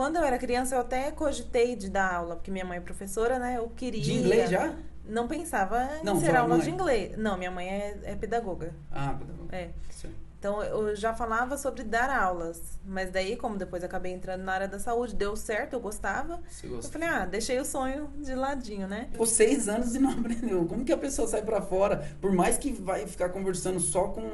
Quando eu era criança, eu até cogitei de dar aula, porque minha mãe é professora, né? Eu queria... De inglês já? Não pensava Não, em ser sua aula mãe. de inglês. Não, minha mãe é pedagoga. Ah, pedagogo. É. Certo. Então, eu já falava sobre dar aulas. Mas daí, como depois acabei entrando na área da saúde, deu certo, eu gostava. Você Eu gostou? falei, deixei o sonho de ladinho, né? Ficou 6 anos e não aprendeu. Como que a pessoa sai pra fora? Por mais que vai ficar conversando só com...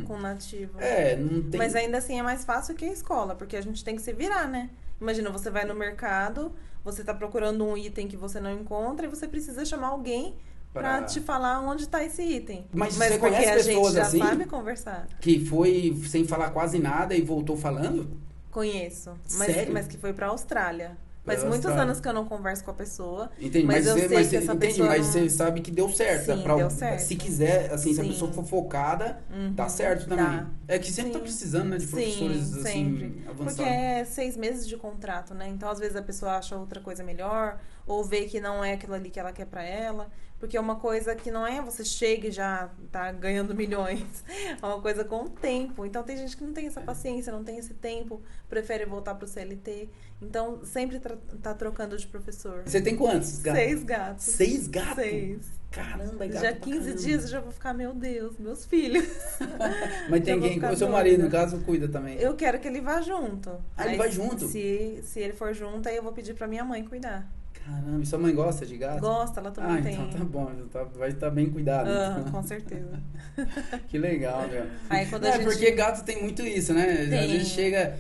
Com nativo. Não tem... Mas ainda assim é mais fácil que a escola, porque a gente tem que se virar, né? Imagina, você vai no mercado, você tá procurando um item que você não encontra e você precisa chamar alguém pra te falar onde tá esse item. Mas você porque conhece a gente pessoas já assim? sabe conversar. Que foi sem falar quase nada e voltou falando? Conheço. Sério? Mas que foi pra Austrália. Faz Pra muitos Austrália. anos que eu não converso com a pessoa. Entendi, mas eu sei que essa entendi, pessoa mas não... você sabe que deu certo. Sim, deu certo. Se quiser, assim, se a Sim. pessoa for focada, dá certo também. Dá. É que sempre Sim. tá precisando, né, de professores, Sim, assim, sempre. avançados. Porque é 6 meses de contrato, né? Então, às vezes, a pessoa acha outra coisa melhor, ou vê que não é aquilo ali que ela quer pra ela. Porque é uma coisa que não é você chega e já tá ganhando milhões. É uma coisa com o tempo. Então, tem gente que não tem essa paciência, não tem esse tempo, prefere voltar pro CLT. Então, sempre tá trocando de professor. Você tem quantos gatos? 6 gatos. 6 gatos? 6. Caramba, é gato Já pra 15 caramba. dias eu já vou ficar, meu Deus, meus filhos. Mas tem Já vou quem? ficar O seu doida. marido, no caso, cuida também. Eu quero que ele vá junto. Ah, ele vai junto? Se ele for junto, aí eu vou pedir pra minha mãe cuidar. Caramba, e sua mãe gosta de gato? Gosta, ela também tem. Então tá bom, vai estar bem cuidado. então. Com certeza. Que legal, meu. Aí quando É, a gente... porque gato tem muito isso, né? Tem. Às vezes chega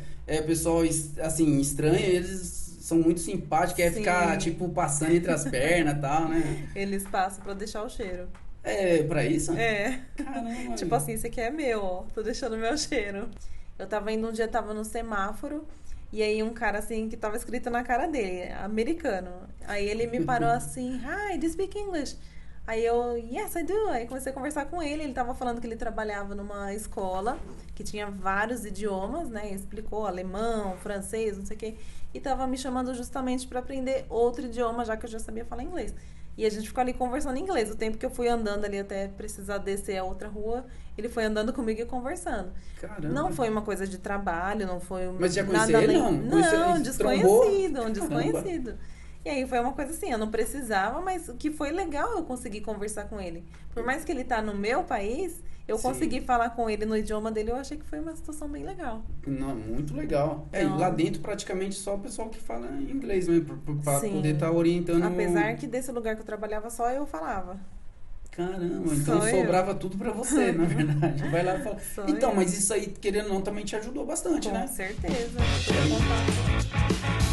pessoal, assim, estranho, e eles são muito simpáticos, quer Sim. ficar, tipo, passando entre as pernas e tal, né? Eles passam pra deixar o cheiro. É, pra isso? É. Caramba. Tipo assim, esse aqui é meu, ó. Tô deixando o meu cheiro. Eu tava indo um dia, tava no semáforo. E aí um cara, assim, que tava escrito na cara dele, americano. Aí ele me parou assim, hi, do you speak English? Aí eu, yes, I do. Aí comecei a conversar com ele. Ele tava falando que ele trabalhava numa escola que tinha vários idiomas, né? Explicou alemão, francês, não sei o quê. E tava me chamando justamente para aprender outro idioma, já que eu já sabia falar inglês. E a gente ficou ali conversando em inglês. O tempo que eu fui andando ali até precisar descer a outra rua, ele foi andando comigo e conversando. Caramba. Não foi uma coisa de trabalho, não foi Mas já nada conhecia ele, além... não? Conheceu- Não, trombou? desconhecido, um desconhecido. E aí foi uma coisa assim, eu não precisava, mas o que foi legal eu conseguir conversar com ele. Por mais que ele tá no meu país, eu Sim. consegui falar com ele no idioma dele, eu achei que foi uma situação bem legal. Não, muito legal. É, Então- e lá dentro praticamente só o pessoal que fala inglês mesmo, pra Sim. poder estar orientando. Apesar que desse lugar que eu trabalhava só eu falava. Caramba, então Só eu. sobrava tudo pra você, na verdade. Vai lá e fala. Só Então, eu. mas isso aí, querendo ou não, também te ajudou bastante, Com né? certeza. Vou contar.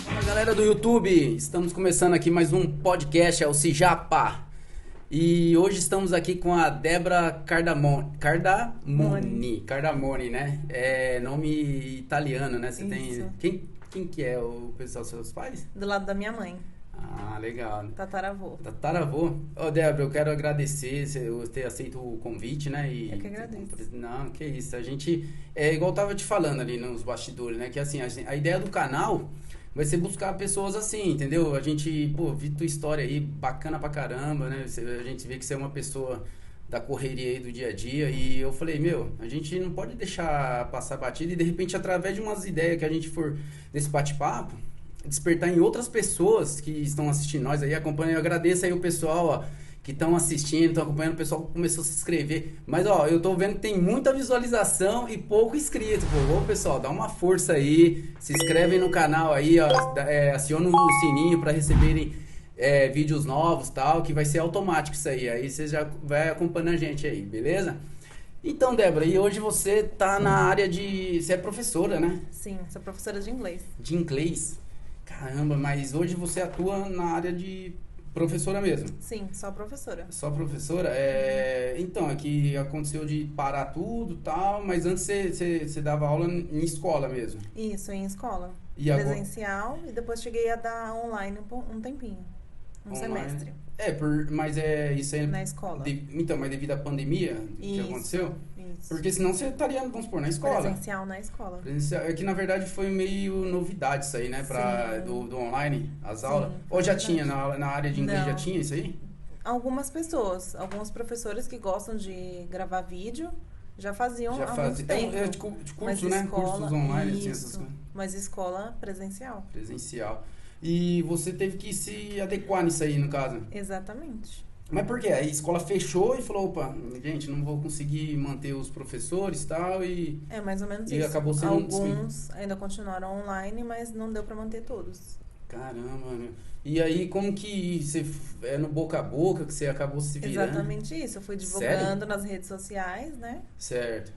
Fala, galera do YouTube, estamos começando aqui mais um podcast, é o Cijapa. E hoje estamos aqui com a Débora Cardamone, né? É nome italiano, né? Você Isso. tem... Quem que é o pessoal, seus pais? Do lado da minha mãe, Ah, legal. tataravô. Tataravô. Ô, Débora, eu quero agradecer você ter aceito o convite, né? E, Eu que agradeço. Não, que isso. A gente, igual eu tava te falando ali nos bastidores, né? Que assim, a ideia do canal vai ser buscar pessoas assim, entendeu? A gente, pô, vi tua história aí, bacana pra caramba, né? A gente vê que você é uma pessoa da correria aí do dia a dia. E eu falei, meu, a gente não pode deixar passar batida e de repente, através de umas ideias que a gente for desse bate-papo, despertar em outras pessoas que estão assistindo nós aí, acompanham. Eu agradeço aí o pessoal, ó, que estão assistindo, estão acompanhando, o pessoal que começou a se inscrever. Mas, ó, eu tô vendo que tem muita visualização e pouco inscrito, pô. Ô, pessoal, dá uma força aí, se inscrevem no canal aí, ó, aciona o sininho para receberem vídeos novos, tal, que vai ser automático isso aí. Aí você já vai acompanhando a gente aí, beleza? Então, Débora, e hoje você tá na área de... Você é professora, né? Sim, sou professora de inglês. De inglês. Caramba, mas hoje você atua na área de professora mesmo. Sim, sou professora. Só professora? Então, é que aconteceu de parar tudo e tal, mas antes você dava aula em escola mesmo. Isso, em escola. E agora- Presencial e depois cheguei a dar online um tempinho. Um Online? semestre Mas isso aí... na escola. Então, mas devido à pandemia que Isso, aconteceu? Isso. Porque senão você estaria, vamos supor, na escola. Presencial na escola. Presencial. É que na verdade foi meio novidade isso aí, né? Sim. Do online, as Sim, aulas. foi Ou já verdade. tinha, na área de inglês Não. já tinha isso aí? Algumas pessoas, alguns professores que gostam de gravar vídeo Já faziam Já há faz, muito tempo. é de curso, Mas né? escola, Cursos online, assim, essas isso. coisas. Mas escola presencial. Presencial. E você teve que se adequar nisso aí, no caso. Exatamente. Mas por quê? A escola fechou e falou, opa, gente, não vou conseguir manter os professores tal, e É mais ou menos E isso. acabou sendo Alguns ainda continuaram online, mas não deu pra manter todos. caramba, meu. E aí, como que você, é no boca a boca que você acabou se virando? Exatamente isso. Eu fui Sério? divulgando nas redes sociais, né? Certo.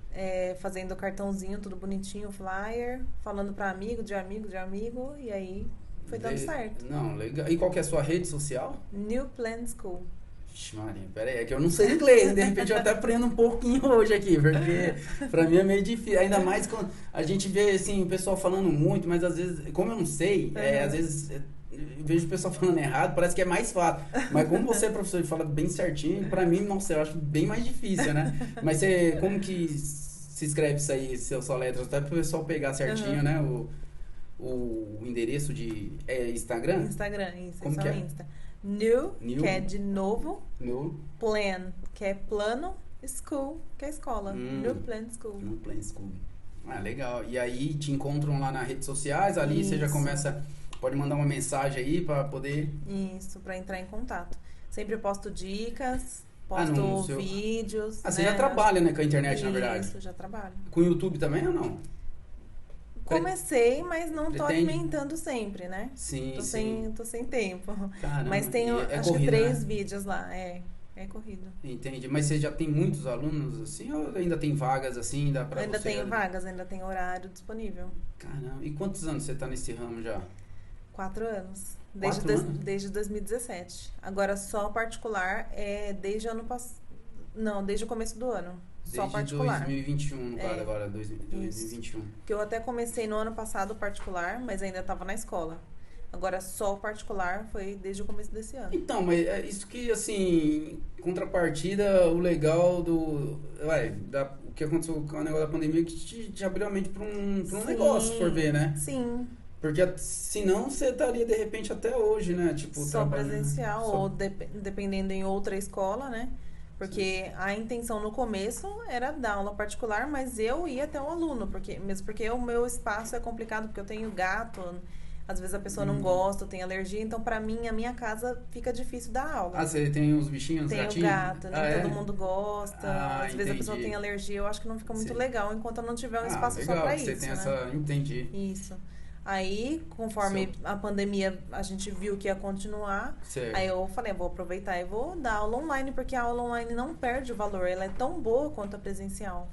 Fazendo cartãozinho, tudo bonitinho, flyer, falando pra amigo, de amigo, de amigo, e aí foi dando certo. Não, legal. E qual que é a sua rede social? New Plan School. Vixe, Maria, pera aí, é que eu não sei inglês, de repente eu até aprendo um pouquinho hoje aqui, porque pra mim é meio difícil, ainda mais quando a gente vê, assim, o pessoal falando muito, mas às vezes, como eu não sei, às vezes eu vejo o pessoal falando errado, parece que é mais fácil, mas como você é professor e fala bem certinho, pra mim, nossa, eu acho bem mais difícil, né? Mas você, como que se escreve isso aí, sua letra, até pro pessoal pegar certinho, né, o endereço de Instagram? Instagram, isso, Como só que é? Insta. New, New. que é de novo, No Plan, que é plano, School, que é escola. New Plan School. No Plan School. Ah, legal. E aí te encontram lá nas redes sociais, ali você já Isso. começa, pode mandar uma mensagem aí pra poder... Isso, pra entrar em contato. Sempre posto dicas, no posto seu- vídeos. Ah, você né? já trabalha, né, com a internet, na verdade. Isso, já trabalho. Com o YouTube também ou não? Comecei, mas não tô Pretende? alimentando sempre, né? Sim, Tô sim. tô sem tempo. Caramba, Mas tenho, e é acho que corrida, 3 né? vídeos lá. É corrido. Entendi. Mas você já tem muitos alunos assim ou ainda tem vagas assim, dá pra Ainda você... tenho vagas, ainda tenho horário disponível. Caramba. E quantos anos você tá nesse ramo já? 4 anos. 4 anos? Desde 2017. Agora só particular é desde ano passado. Não, desde o começo do ano. Só Desde particular. 2021, no caso É. agora, 2021. Porque eu até comecei no ano passado particular, mas ainda estava na escola. Agora só o particular foi desde o começo desse ano. Então, mas é isso que, assim, contrapartida, o legal o que aconteceu com o negócio da pandemia, que te abriu a mente pra um Sim, negócio, se for ver, né? Sim, Porque senão você estaria, de repente, até hoje, né? Tipo, só trabalhando, presencial só- ou dependendo em outra escola, né? Porque a intenção no começo era dar aula particular, mas eu ia até o aluno, mesmo porque o meu espaço é complicado, porque eu tenho gato, às vezes a pessoa não gosta, tem alergia, então pra mim, a minha casa fica difícil dar aula. Ah, você tem uns bichinhos, Tem o gatinhos? gato, nem Ah, é? todo mundo gosta. Ah, Às vezes a pessoa entendi. tem alergia, eu acho que não fica muito Sim. legal enquanto eu não tiver um espaço legal, só pra que você isso, tem né? essa... Entendi. Isso. Aí, conforme a pandemia, a gente viu que ia continuar, Certo. aí eu falei, vou aproveitar e vou dar aula online, porque a aula online não perde o valor, ela é tão boa quanto a presencial.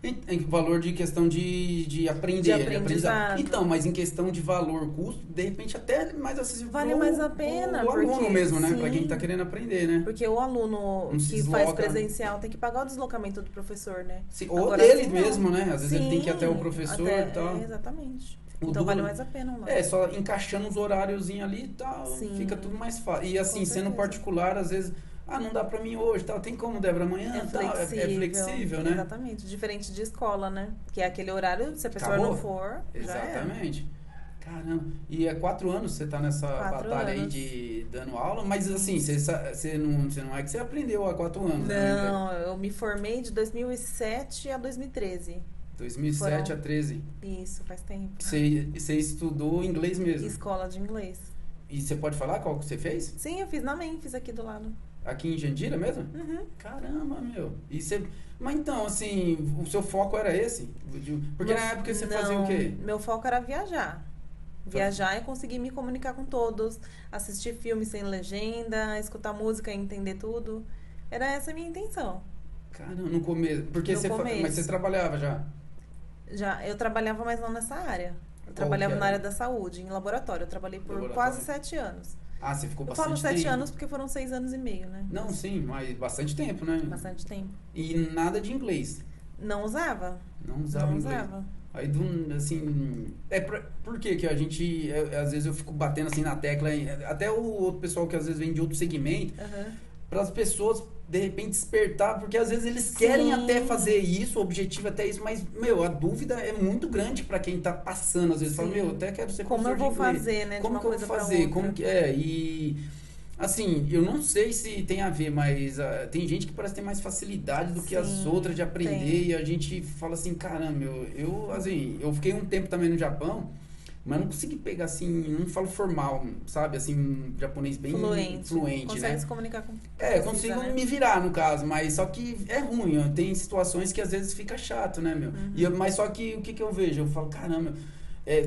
Em valor de questão de aprender, De aprendizado. Então, mas em questão de valor, custo, de repente até mais acessível Vale mais a pena, o aluno porque- mesmo, né? sim. Pra quem tá querendo aprender, né? Porque o aluno Não se que faz desloca. presencial tem que pagar o deslocamento do professor, né? Ou Agora, dele assim, não. mesmo, né? Às vezes ele tem que ir até o Sim, professor até- e tal. exatamente. O Então duro- vale mais a pena online. É, só encaixando os horáriozinhos ali e tal, Sim. fica tudo mais fácil. E assim, Com sendo certeza. particular, às vezes, não dá pra mim hoje, tal, tem como, Débora, amanhã, É tal, flexível, é flexível, né? Exatamente. Diferente de escola, né? Que é aquele horário, se a pessoa Acabou? não for, já é. Exatamente. Caramba. E é 4 anos que você tá nessa 4 batalha aí anos. de dando aula, mas assim, você não é que você aprendeu há 4 anos, né? Não, eu me formei de 2007 a 2013. 2007 Foram- a 13. Isso, faz tempo. Você estudou inglês mesmo. Escola de inglês. E você pode falar qual que você fez? Sim, eu fiz na Memphis aqui do lado. Aqui em Jandira mesmo? Uhum. Caramba, meu. E você... Mas então, assim, o seu foco era esse? Porque na época você fazia o quê? Meu foco era viajar. Viajar e conseguir me comunicar com todos, assistir filmes sem legenda, escutar música e entender tudo. Era essa a minha intenção. Caramba, no começo. Porque No começo. Mas você trabalhava já? Já, eu trabalhava, mas não nessa área. Eu Qual trabalhava que na era? área da saúde, em laboratório. Eu trabalhei por Laboratório. quase 7 anos. Ah, você ficou Eu bastante falo 7 tempo. anos porque foram 6 anos e meio, né? Não, sim, mas bastante tempo, né? Bastante tempo. E nada de inglês. Não usava. Não usava Não inglês. usava. Aí, assim... Por que que a gente... às vezes eu fico batendo assim na tecla... Até o outro pessoal que às vezes vem de outro segmento... Aham. Para as pessoas, de repente, despertar. Porque às vezes eles querem Sim. até fazer isso, o objetivo é até isso. Mas, meu, a dúvida é muito grande para quem tá passando. Às vezes fala, Sim. meu, eu até quero ser Como professor eu vou de inglês. fazer, né? Como de que uma eu vou coisa pra fazer? outra. Como que... E... Assim, eu não sei se tem a ver, mas tem gente que parece ter mais facilidade do que as Sim, outras de aprender. tem. E a gente fala assim, caramba, assim, eu fiquei um tempo também no Japão, mas não consegui pegar assim, não falo formal, sabe? Assim, um japonês bem fluente, Consegue né? se comunicar com Consigo né? me virar no caso, mas só que é ruim, ó, tem situações que às vezes fica chato, né, meu? Mas só que o que que eu vejo? Eu falo, caramba,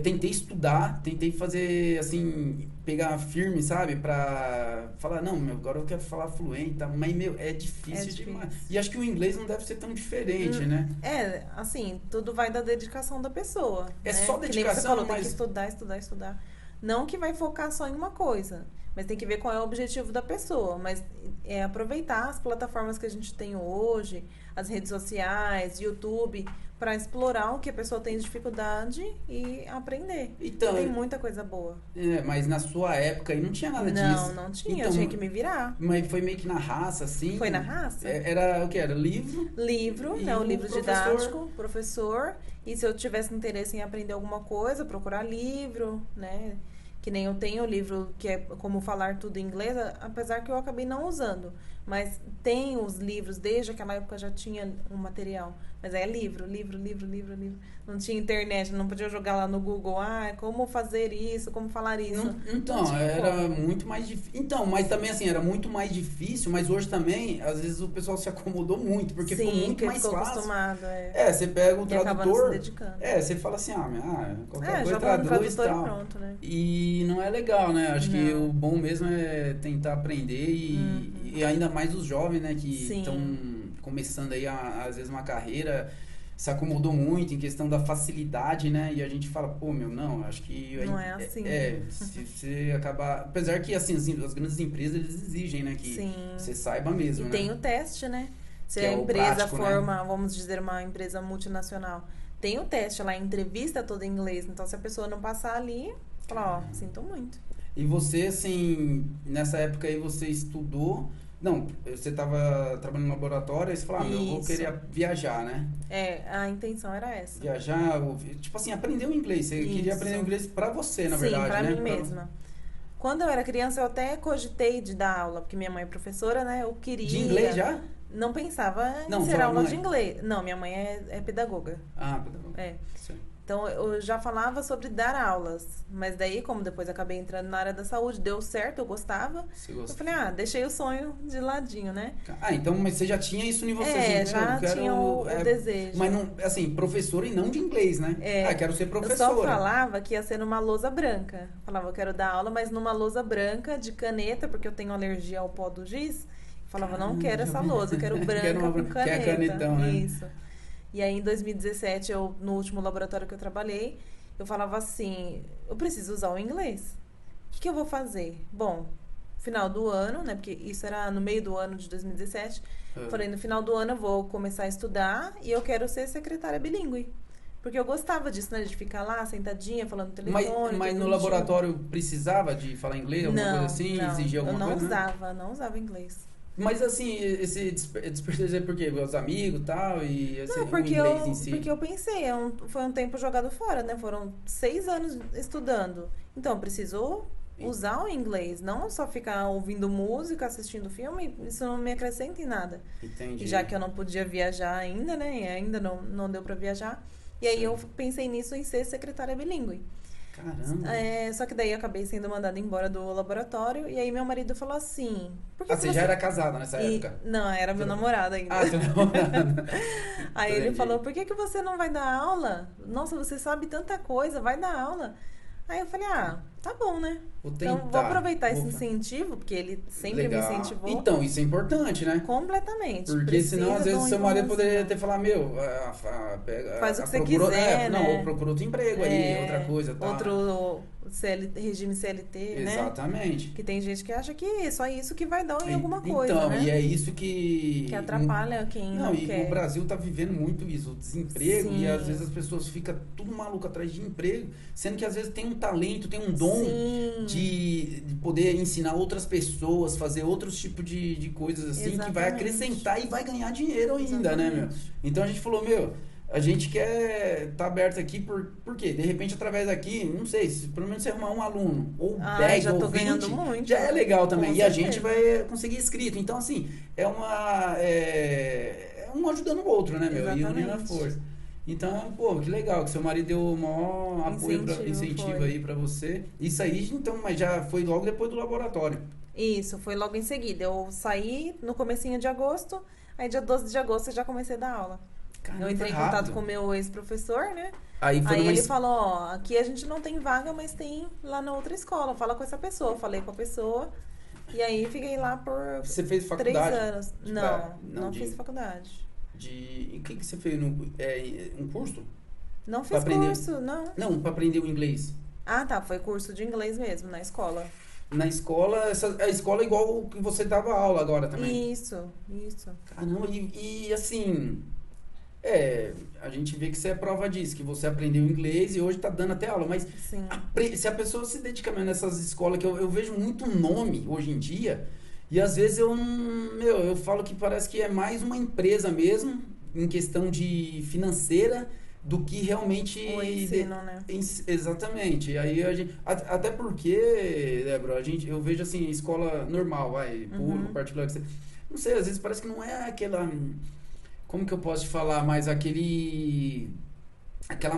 tentei estudar, tentei fazer, assim, pegar firme, sabe? Pra falar, não, meu, agora eu quero falar fluente, tá? Mas, meu, é difícil demais. E acho que o inglês não deve ser tão diferente, né? Assim, tudo vai da dedicação da pessoa. É né? só Que nem dedicação, você falou, tem mas... que estudar, estudar, estudar. Não que vai focar só em uma coisa, mas tem que ver qual é o objetivo da pessoa. Mas aproveitar as plataformas que a gente tem hoje, as redes sociais, YouTube, para explorar o que a pessoa tem de dificuldade e aprender. Então, tem muita coisa boa. Mas na sua época aí não tinha nada disso. Não tinha. Então, eu tinha que me virar. Mas foi meio que na raça, assim? Foi na raça? Era o que? Era livro? Livro, E né? Um o livro professor? didático, professor. E se eu tivesse interesse em aprender alguma coisa, procurar livro, né? Que nem eu tenho o livro que é Como Falar Tudo em Inglês, apesar que eu acabei não usando. Mas tem os livros, desde aquela época já tinha um material. Mas é livro. Não tinha internet, não podia jogar lá no Google, como fazer isso, como falar isso. Então, era muito mais difícil. Então, mas também assim, era muito mais difícil, mas hoje também, às vezes o pessoal se acomodou muito, porque ficou muito mais fácil. Acostumado, você pega o tradutor. Se dedicando. Você fala assim, qualquer coisa já traduz e tradutor tal. e pronto, né? E não é legal, né? Acho que o bom mesmo é tentar aprender e ainda mais os jovens, né, que estão começando aí às vezes uma carreira, se acomodou muito em questão da facilidade, né? E a gente fala, pô, meu, não, acho que... Não é assim. Se você acabar... Apesar que, assim, as grandes empresas, eles exigem, né? Que você saiba mesmo, e né? tem o teste, né? Se que a empresa prático, for né? vamos dizer, uma empresa multinacional, tem o teste lá, a entrevista toda em inglês. Então, se a pessoa não passar ali, fala, sinto muito. E você, assim, nessa época aí, você estudou... Não, você estava trabalhando no laboratório e você falou, eu vou querer viajar, né? A intenção era essa. Viajar, tipo assim, aprender o inglês. Você queria aprender o inglês pra você, na verdade, pra né? mim mesma. Quando eu era criança, eu até cogitei de dar aula, porque minha mãe é professora, né? Eu queria... De inglês já? Não pensava em ser aula de inglês. Não, minha mãe é pedagoga. Pedagoga. Sim. Então, eu já falava sobre dar aulas. Mas daí, como depois acabei entrando na área da saúde, deu certo, eu gostava. Eu falei, deixei o sonho de ladinho, né? Então, mas você já tinha isso em você? Assim, já tinha o desejo. Mas, não, assim, professora e não de inglês, né? Quero ser professora. Eu só falava que ia ser numa lousa branca. Falava, eu quero dar aula, mas numa lousa branca, de caneta, porque eu tenho alergia ao pó do giz. Falava, não quero essa lousa, eu quero branca com caneta. Que é canetão, né? Isso. E aí, em 2017, no último laboratório que eu trabalhei, eu falava assim, eu preciso usar o inglês. O que eu vou fazer? Bom, final do ano, né? Porque isso era no meio do ano de 2017. Falei, no final do ano eu vou começar a estudar e eu quero ser secretária bilíngue. Porque eu gostava disso, né? De ficar lá, sentadinha, falando no telefone. Mas no laboratório precisava de falar inglês, alguma coisa assim? Exigia alguma coisa? Não usava inglês. Mas assim, esse desperdício é porque os amigos e tal, e esse, não, porque o inglês em si? Porque eu pensei, foi um tempo jogado fora, né? Foram 6 anos estudando. Então, eu preciso usar o inglês, não só ficar ouvindo música, assistindo filme, isso não me acrescenta em nada. Entendi. E já que eu não podia viajar ainda, né? E ainda não deu pra viajar. E aí eu pensei nisso em ser secretária bilíngue. Caramba. Só que daí eu acabei sendo mandada embora do laboratório. E aí meu marido falou assim... Você já era casada nessa época? Não, era meu namorado ainda. Seu namorado. Aí ele falou, por que você não vai dar aula? Nossa, você sabe tanta coisa, vai dar aula. Aí eu falei, tá bom, né? Então, vou aproveitar esse incentivo, porque ele sempre me incentivou. Então, isso é importante, né? Completamente. Porque senão, às vezes, seu marido poderia ter falado, faz o que você quiser, né? Não, ou procura outro emprego aí, outra coisa. Tá? Outro regime CLT, né? Exatamente. Que tem gente que acha que é só isso que vai dar em alguma coisa, então, né? E é isso que atrapalha quem não quer. E o Brasil tá vivendo muito isso, o desemprego, e às vezes as pessoas ficam tudo maluco atrás de emprego, sendo que às vezes tem um talento, tem um dom de poder ensinar outras pessoas, fazer outros tipos de coisas assim, que vai acrescentar e vai ganhar dinheiro ainda, né, meu? Então a gente falou, A gente quer tá aberto aqui por quê? De repente, através daqui, não sei, se pelo menos você arrumar um aluno, ou 10, já ou tô 20, ganhando muito. já é legal também. Com E a certeza. gente vai conseguir inscrito. Então, assim, é um ajudando o outro, né, meu? E unindo a Exatamente. força. Então, pô, que legal que seu marido deu o maior apoio, incentivo foi. aí pra você. Isso aí, então, mas já foi logo depois do laboratório. Isso, foi logo em seguida. Eu saí no comecinho de agosto, aí dia 12 de agosto eu já comecei a dar aula. Caramba, Eu entrei em contato com o meu ex-professor, né? Aí foi Aí numa ele falou, ó, aqui a gente não tem vaga, mas tem lá na outra escola. Fala com essa pessoa. Eu falei com a pessoa. E aí fiquei lá por Você fez 3 faculdade? anos. Tipo, Não fiz faculdade. E o que você fez? Um curso? Não Pra fiz aprender? curso, não. Não, pra aprender o inglês. Ah, tá. Foi curso de inglês mesmo, na escola. Na escola, a escola é igual o que você dava aula agora também. Isso. Caramba, e assim, a gente vê que você é prova disso, que você aprendeu inglês e hoje tá dando até aula, mas Sim. se a pessoa se dedica mesmo nessas escolas, que eu vejo muito nome hoje em dia, e às vezes eu falo que parece que é mais uma empresa mesmo, em questão de financeira, do que realmente... O ensino, né? Exatamente. E aí até porque, Débora, eu vejo assim, escola normal, público, particular, não sei, às vezes parece que não é aquela... Como que eu posso te falar? Mas aquela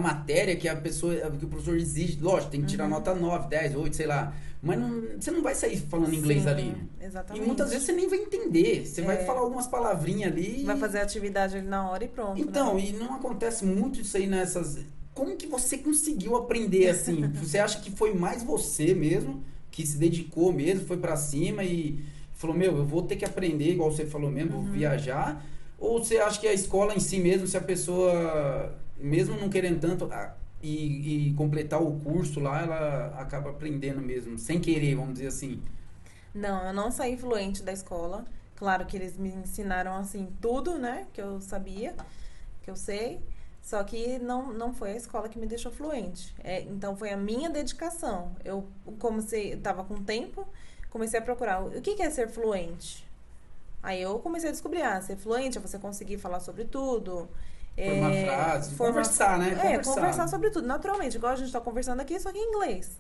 matéria que que o professor exige, lógico, tem que tirar nota 9, 10, 8, sei lá. Mas você não vai sair falando inglês Sim, ali. exatamente. E muitas vezes você nem vai entender. Você vai falar algumas palavrinhas ali. Vai fazer a atividade ali na hora e pronto. Então, né? e não acontece muito isso aí nessas... Como que você conseguiu aprender assim? Você acha que foi mais você mesmo, que se dedicou mesmo, foi pra cima e falou, eu vou ter que aprender, igual você falou mesmo, vou viajar? Ou você acha que a escola em si mesmo, se a pessoa, mesmo não querendo tanto e completar o curso lá, ela acaba aprendendo mesmo, sem querer, vamos dizer assim? Não, eu não saí fluente da escola. Claro que eles me ensinaram, assim, tudo, né? Que eu sabia, que eu sei. Só que não foi a escola que me deixou fluente. Então, foi a minha dedicação. Eu estava com tempo, comecei a procurar o que é ser fluente. Aí eu comecei a descobrir, ser fluente é você conseguir falar sobre tudo. Formar frases, conversar, né? Conversar sobre tudo, naturalmente. Igual a gente tá conversando aqui, só que em inglês.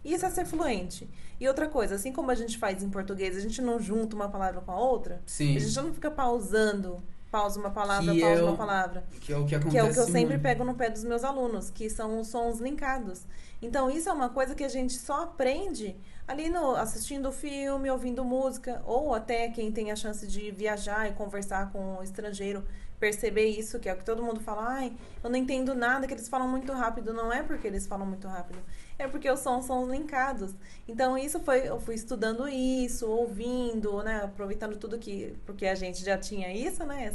Isso é ser fluente. E outra coisa, assim como a gente faz em português, a gente não junta uma palavra com a outra. Sim. A gente não fica pausando. Pausa uma palavra, uma palavra. Que é o que acontece. Que é o que eu sempre muito. pego no pé dos meus alunos, que são os sons linkados. Então, isso é uma coisa que a gente só aprende ali assistindo filme, ouvindo música, ou até quem tem a chance de viajar e conversar com um estrangeiro, perceber isso, que é o que todo mundo fala, eu não entendo nada, que eles falam muito rápido. Não é porque eles falam muito rápido, é porque os sons são linkados. Então, eu fui estudando isso, ouvindo, né, aproveitando tudo porque a gente já tinha isso, né,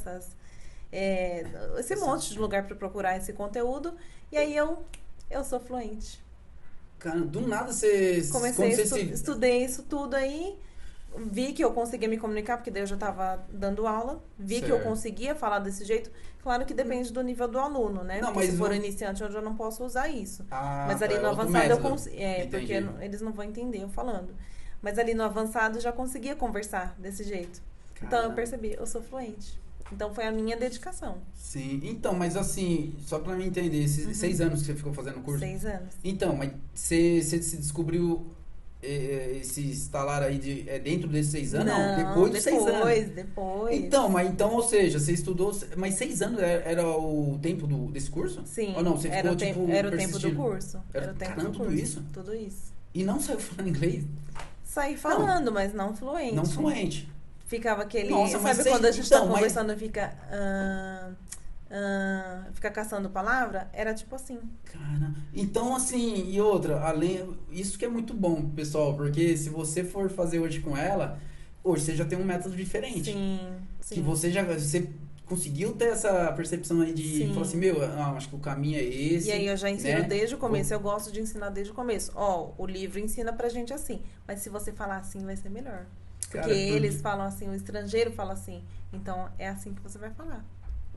esse monte de lugar para procurar esse conteúdo, e aí eu sou fluente. Cara, do nada você... Estudei isso tudo aí, vi que eu conseguia me comunicar, porque daí eu já estava dando aula, vi que eu conseguia falar desse jeito. Claro que depende do nível do aluno, né? Não, porque se for iniciante, eu já não posso usar isso. Mas ali no outro avançado eu método. consigo. Porque eles não vão entender eu falando. Mas ali no avançado eu já conseguia conversar desse jeito. Caramba. Então eu percebi, eu sou fluente. Então foi a minha dedicação. Sim, então, mas assim, só pra mim entender, esses 6 anos que você ficou fazendo o curso? 6 anos. Então, mas você se descobriu esse estalar aí dentro desses 6 anos? Não, depois dos 6 anos. Depois. Então, ou seja, você estudou, mas 6 anos era o tempo desse curso? Sim. Ou não, você ficou, era o tempo do curso. Era o tempo caramba, do curso. tudo isso? Tudo isso. E não saiu falando inglês? Saí falando, mas não fluente. Não fluente. Ficava aquele... Nossa, sabe quando a gente tá conversando e fica... fica caçando palavra? Era tipo assim. Cara, então assim, e outra, isso que é muito bom, pessoal, porque se você for fazer hoje com ela, hoje você já tem um método diferente. Sim. Que você conseguiu ter essa percepção aí de falar assim, acho que o caminho é esse. E aí eu já ensino, né, desde o começo, eu gosto de ensinar desde o começo. O livro ensina pra gente assim, mas se você falar assim vai ser melhor. Porque eles falam assim, o estrangeiro fala assim. Então, é assim que você vai falar.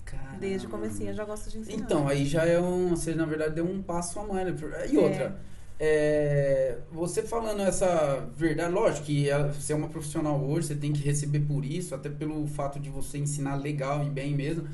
Caramba. Desde o comecinho eu já gosto de ensinar. Então, aí já você na verdade deu um passo a mais. E outra, você falando essa verdade, lógico que você é uma profissional hoje, você tem que receber por isso, até pelo fato de você ensinar legal e bem mesmo.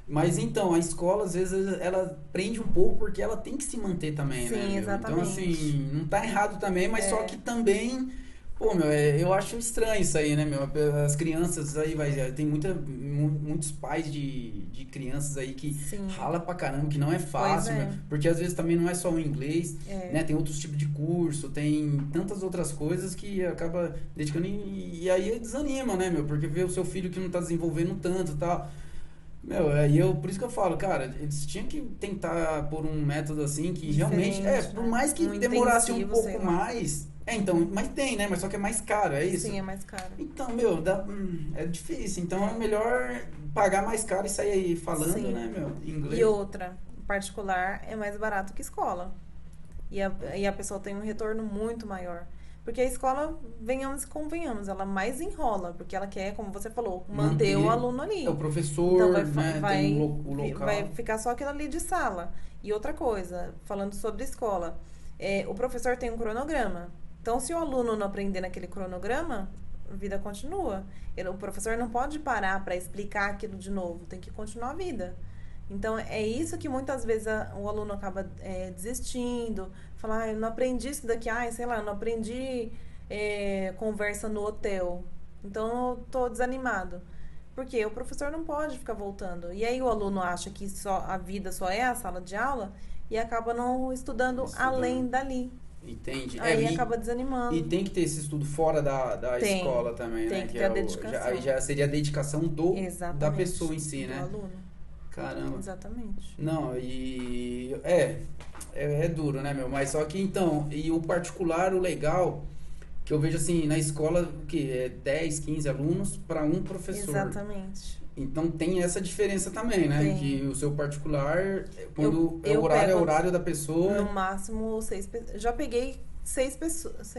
Mas então, a escola, às vezes, ela prende um pouco porque ela tem que se manter também, né, Sim, meu? exatamente. Então, assim, não tá errado também, mas só que também, pô, meu, eu acho estranho isso aí, né, meu? As crianças aí, tem muitos pais de crianças aí que Sim. rala pra caramba, que não é fácil, Pois é. meu, porque às vezes também não é só o inglês, né? Tem outros tipos de curso, tem tantas outras coisas que acaba dedicando e aí desanima, né, meu? Porque vê o seu filho que não tá desenvolvendo tanto e tal. Meu, por isso que eu falo, cara, eles tinham que tentar por um método assim que realmente, Diferente, por né? mais que Um demorasse um intensivo, sei pouco lá. mais, então, mas tem, né? Mas só que é mais caro, é isso? Sim, é mais caro. Então, meu, é difícil, então é melhor pagar mais caro e sair aí falando, Sim. né, meu, inglês. E outra, particular é mais barato que escola. E a pessoa tem um retorno muito maior. Porque a escola, venhamos e convenhamos, ela mais enrola, porque ela quer, como você falou, manter o aluno ali. É o professor, Então tem o local. vai ficar só aquilo ali de sala. E outra coisa, falando sobre escola, o professor tem um cronograma. Então, se o aluno não aprender naquele cronograma, a vida continua. O professor não pode parar para explicar aquilo de novo, tem que continuar a vida. Então, é isso que muitas vezes o aluno acaba desistindo. Falar, eu não aprendi isso daqui, sei lá, eu não aprendi conversa no hotel. Então, eu tô desanimado. Porque o professor não pode ficar voltando. E aí o aluno acha que a vida só é a sala de aula e acaba não estudando além dali. Entende? Aí acaba desanimando. E tem que ter esse estudo fora da escola também, tem né? Que ter a dedicação. Já seria a dedicação da pessoa em si, do né? aluno. Caramba. Exatamente. Não, é duro, né, meu? Mas só que então, e o particular, o legal, que eu vejo assim, na escola, o que? É 10, 15 alunos para um professor. Exatamente. Então tem essa diferença também, né? Tem. Que o seu particular, quando o horário é o horário da pessoa. No máximo 6 pessoas. Já peguei 6 pessoas.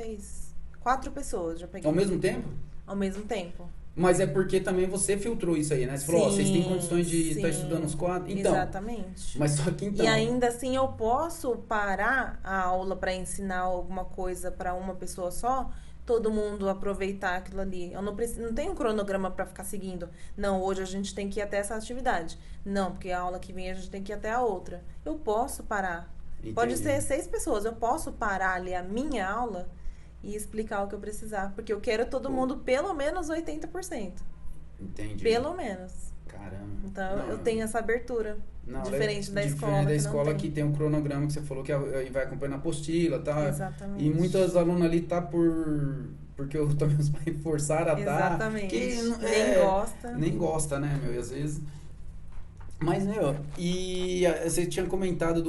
4 pessoas já peguei. Ao mesmo tempo? Ao mesmo tempo. Mas é porque também você filtrou isso aí, né? Você falou, vocês têm condições de estar estudando os 4. Então, exatamente. Mas só que então. E ainda assim eu posso parar a aula para ensinar alguma coisa para uma pessoa só, todo mundo aproveitar aquilo ali. Eu não tenho um cronograma para ficar seguindo. Não, hoje a gente tem que ir até essa atividade. Não, porque a aula que vem a gente tem que ir até a outra. Eu posso parar. Entendi. Pode ser 6 pessoas. Eu posso parar ali a minha aula e explicar o que eu precisar. Porque eu quero todo mundo pelo menos 80%. Entendi. Pelo menos. Caramba. Então eu tenho essa abertura. Diferente da escola. Diferente da escola que tem um cronograma que você falou que vai acompanhando a apostila, tá? Exatamente. E muitos alunos ali tá porque também os pais forçaram a estar. Exatamente. Que nem gosta. Nem gosta, né, meu? E às vezes. Mas, meu, e você tinha comentado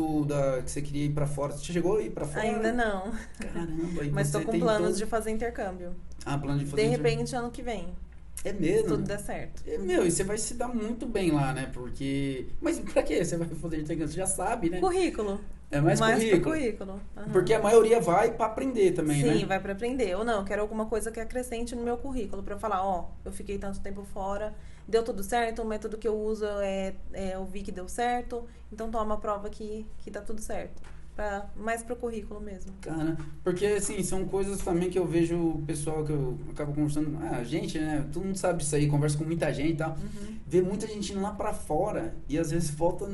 que você queria ir pra fora. Você chegou a ir pra fora? Ainda não. Caramba. E mas tô com planos de fazer intercâmbio. Plano de fazer De repente, ano que vem. É mesmo? Se tudo der certo. Meu, e você vai se dar muito bem lá, né? Porque... Mas pra quê? Você vai fazer intercâmbio? Você já sabe, né? Currículo. É mais currículo. Pro currículo. Uhum. Porque a maioria vai pra aprender também, né? Sim, vai pra aprender. Ou não, eu quero alguma coisa que acrescente no meu currículo. Pra eu falar, eu fiquei tanto tempo fora, deu tudo certo, o método que eu uso eu vi que deu certo, então toma a prova que tá tudo certo. Mais pro currículo mesmo. Cara, porque assim, são coisas também que eu vejo o pessoal que eu acabo conversando, a gente, né, todo mundo sabe disso aí, conversa com muita gente e tal, vê muita gente indo lá pra fora e às vezes volta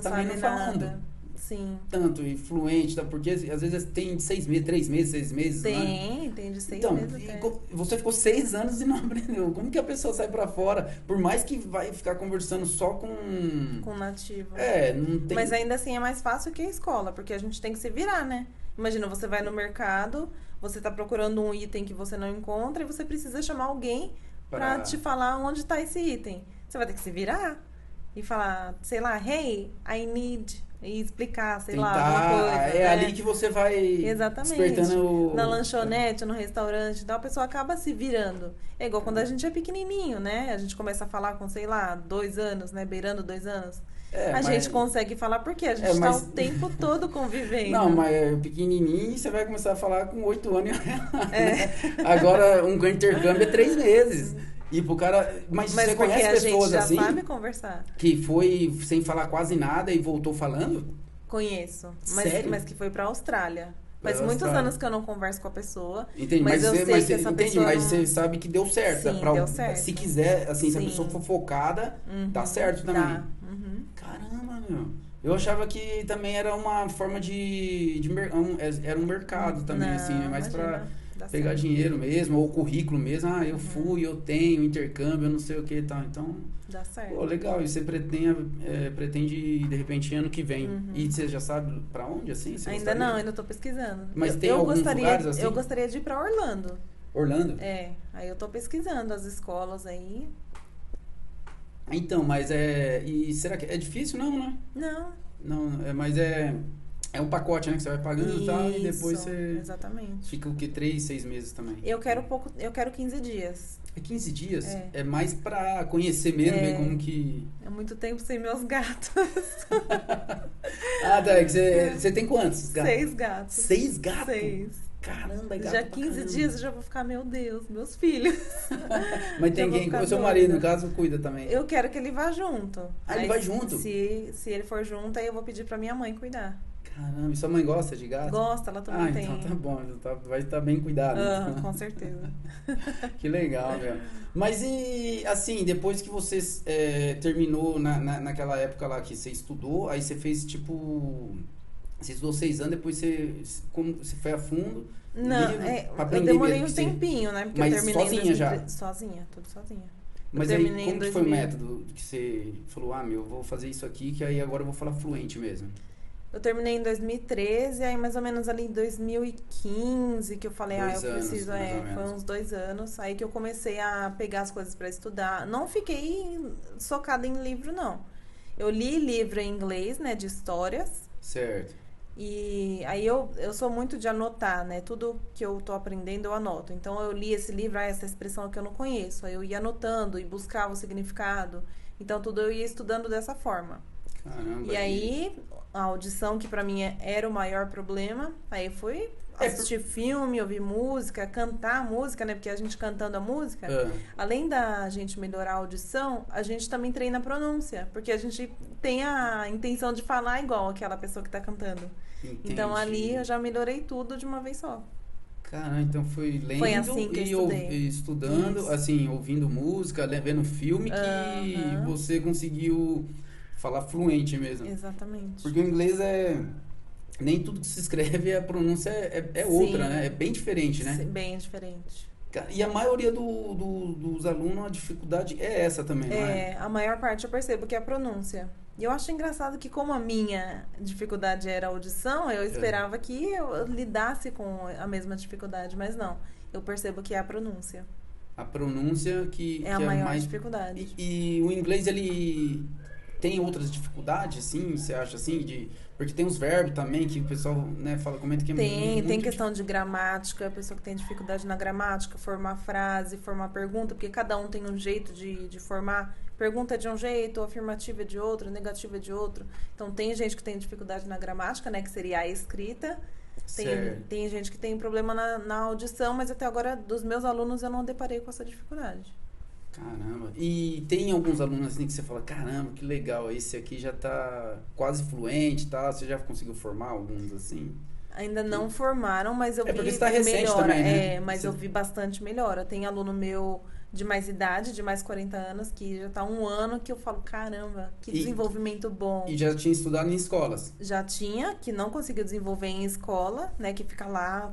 também não falando. Nada. Sim. Tanto influente, tá? Porque às vezes tem 6 meses, 3 meses, 6 meses. Tem de 6 meses até. Você ficou 6 anos e não aprendeu. Como que a pessoa sai pra fora? Por mais que vai ficar conversando só com nativo. Não tem... Mas ainda assim é mais fácil que a escola, porque a gente tem que se virar, né? Imagina, você vai no mercado, você tá procurando um item que você não encontra e você precisa chamar alguém pra te falar onde tá esse item. Você vai ter que se virar e falar, sei lá, hey, I need... E explicar, sei lá, alguma coisa. Ali que você vai despertando na lanchonete, no restaurante, então a pessoa acaba se virando. É igual quando a gente é pequenininho, né? A gente começa a falar com, sei lá, 2 anos, né? Beirando 2 anos. Gente consegue falar porque a gente tá o tempo todo convivendo. Não, mas pequenininho, você vai começar a falar com 8 anos. Né? Agora, um intercâmbio é 3 meses. E pro cara. Mas você conhece pessoas assim? A gente já sabe conversar. Que foi sem falar quase nada e voltou falando? Conheço. Sério? Mas que foi pra Austrália. Faz Ela muitos sabe. anos que eu não converso com a pessoa. Entendi, Mas eu sei que essa entendi, pessoa mas não- você sabe que deu certo. Sim, pra- deu certo. Se quiser, assim, se a Sim. pessoa for focada, dá certo também. Dá. Uhum. Caramba, meu. Eu achava que também era uma forma era um mercado também, Não, assim, é mais pra imagina, dá pegar certo. dinheiro mesmo, ou currículo mesmo. Ah, eu fui, eu tenho intercâmbio, eu não sei o que e tal. Então, Dá certo. pô, legal. E você pretende, de repente, ano que vem. E você já sabe pra onde, assim? Você Ainda gostaria? não, ainda tô pesquisando. Mas eu, tem eu alguns gostaria, lugares assim? Eu gostaria de ir pra Orlando. Orlando? É, aí eu tô pesquisando as escolas aí. Então, mas e será que é difícil? Não, né? Não. Não, mas é um pacote, né? Que você vai pagando e tal, e depois Isso, você exatamente. fica o quê? 3, 6 meses também. Eu quero 15 dias. É 15 dias? É. É mais pra conhecer mesmo, ver como que... É muito tempo sem meus gatos. Ah, tá. É que você tem quantos gatos? 6 gatos. 6 gatos? 6. Caramba, é gato Já pra 15 caramba. dias eu já vou ficar, meu Deus, meus filhos. Mas Já tem vou quem? ficar O seu doida. marido, no caso, cuida também. Eu quero que ele vá junto. Ah, ele Aí, vai junto? Se ele for junto, aí eu vou pedir pra minha mãe cuidar. Caramba, e sua mãe gosta de gato? Gosta, ela também tem. Então tá bom, vai estar bem cuidado. Ah, então. com certeza. Que legal, meu. Mas e, assim, depois que você terminou naquela época lá que você estudou, aí você fez tipo... Você estudou 6 anos, depois você foi a fundo? Não, livro, pra eu aprender demorei mesmo, um que você- tempinho, né? Porque Mas eu terminei sozinha já? Sozinha, tudo sozinha. Mas eu aí, terminei como em que foi o 2000. método que você falou, eu vou fazer isso aqui, que aí agora eu vou falar fluente mesmo? Eu terminei em 2013, aí mais ou menos ali em 2015 que eu falei, 2 eu anos, preciso, mais ou foi menos. uns 2 anos, aí que eu comecei a pegar as coisas pra estudar. Não fiquei socada em livro, não. Eu li livro em inglês, né, de histórias, Certo. e aí eu sou muito de anotar, né, tudo que eu tô aprendendo eu anoto. Então eu li esse livro, essa expressão que eu não conheço, aí eu ia anotando e buscava o significado. Então tudo eu ia estudando dessa forma. Caramba. E aí, a audição, que pra mim era o maior problema, aí eu fui assistir filme, ouvir música, cantar música, né? Porque a gente cantando a música, além da gente melhorar a audição, a gente também treina a pronúncia, porque a gente tem a intenção de falar igual aquela pessoa que tá cantando. Entendi. Então ali eu já melhorei tudo de uma vez só. Caramba, então foi lendo Foi assim que eu estudei. e estudando, Isso. assim, ouvindo música, vendo filme, que Aham. você conseguiu falar fluente mesmo. Exatamente. Porque o inglês nem tudo que se escreve, a pronúncia é outra, Sim. né? É bem diferente, né? Bem diferente. E a maioria dos alunos, a dificuldade é essa também, não é? A maior parte eu percebo que é a pronúncia. E eu acho engraçado que como a minha dificuldade era a audição, eu esperava que eu lidasse com a mesma dificuldade, mas não. Eu percebo que é a pronúncia. A pronúncia que É a que maior mais... dificuldade. E o inglês, ele tem outras dificuldades, assim, você acha assim? Porque tem os verbos também que o pessoal, né, comenta que é Tem muito questão de gramática, a pessoa que tem dificuldade na gramática, formar frase, formar pergunta, porque cada um tem um jeito de formar. Pergunta é de um jeito, afirmativa é de outro, negativa é de outro. Então tem gente que tem dificuldade na gramática, né, que seria a escrita. Tem gente que tem problema na audição, mas até agora dos meus alunos eu não deparei com essa dificuldade. Caramba. E tem alguns alunos assim que você fala, caramba, que legal, esse aqui já tá quase fluente e tal, você já conseguiu formar alguns assim? Ainda não formaram, mas eu vi porque você tá recente melhora. também, né? Mas eu vi bastante melhora. Tem aluno meu de mais idade, de mais 40 anos, que já tá 1 ano, que eu falo, caramba, que desenvolvimento bom. E já tinha estudado em escolas? Já tinha, que não conseguiu desenvolver em escola, né? Que fica lá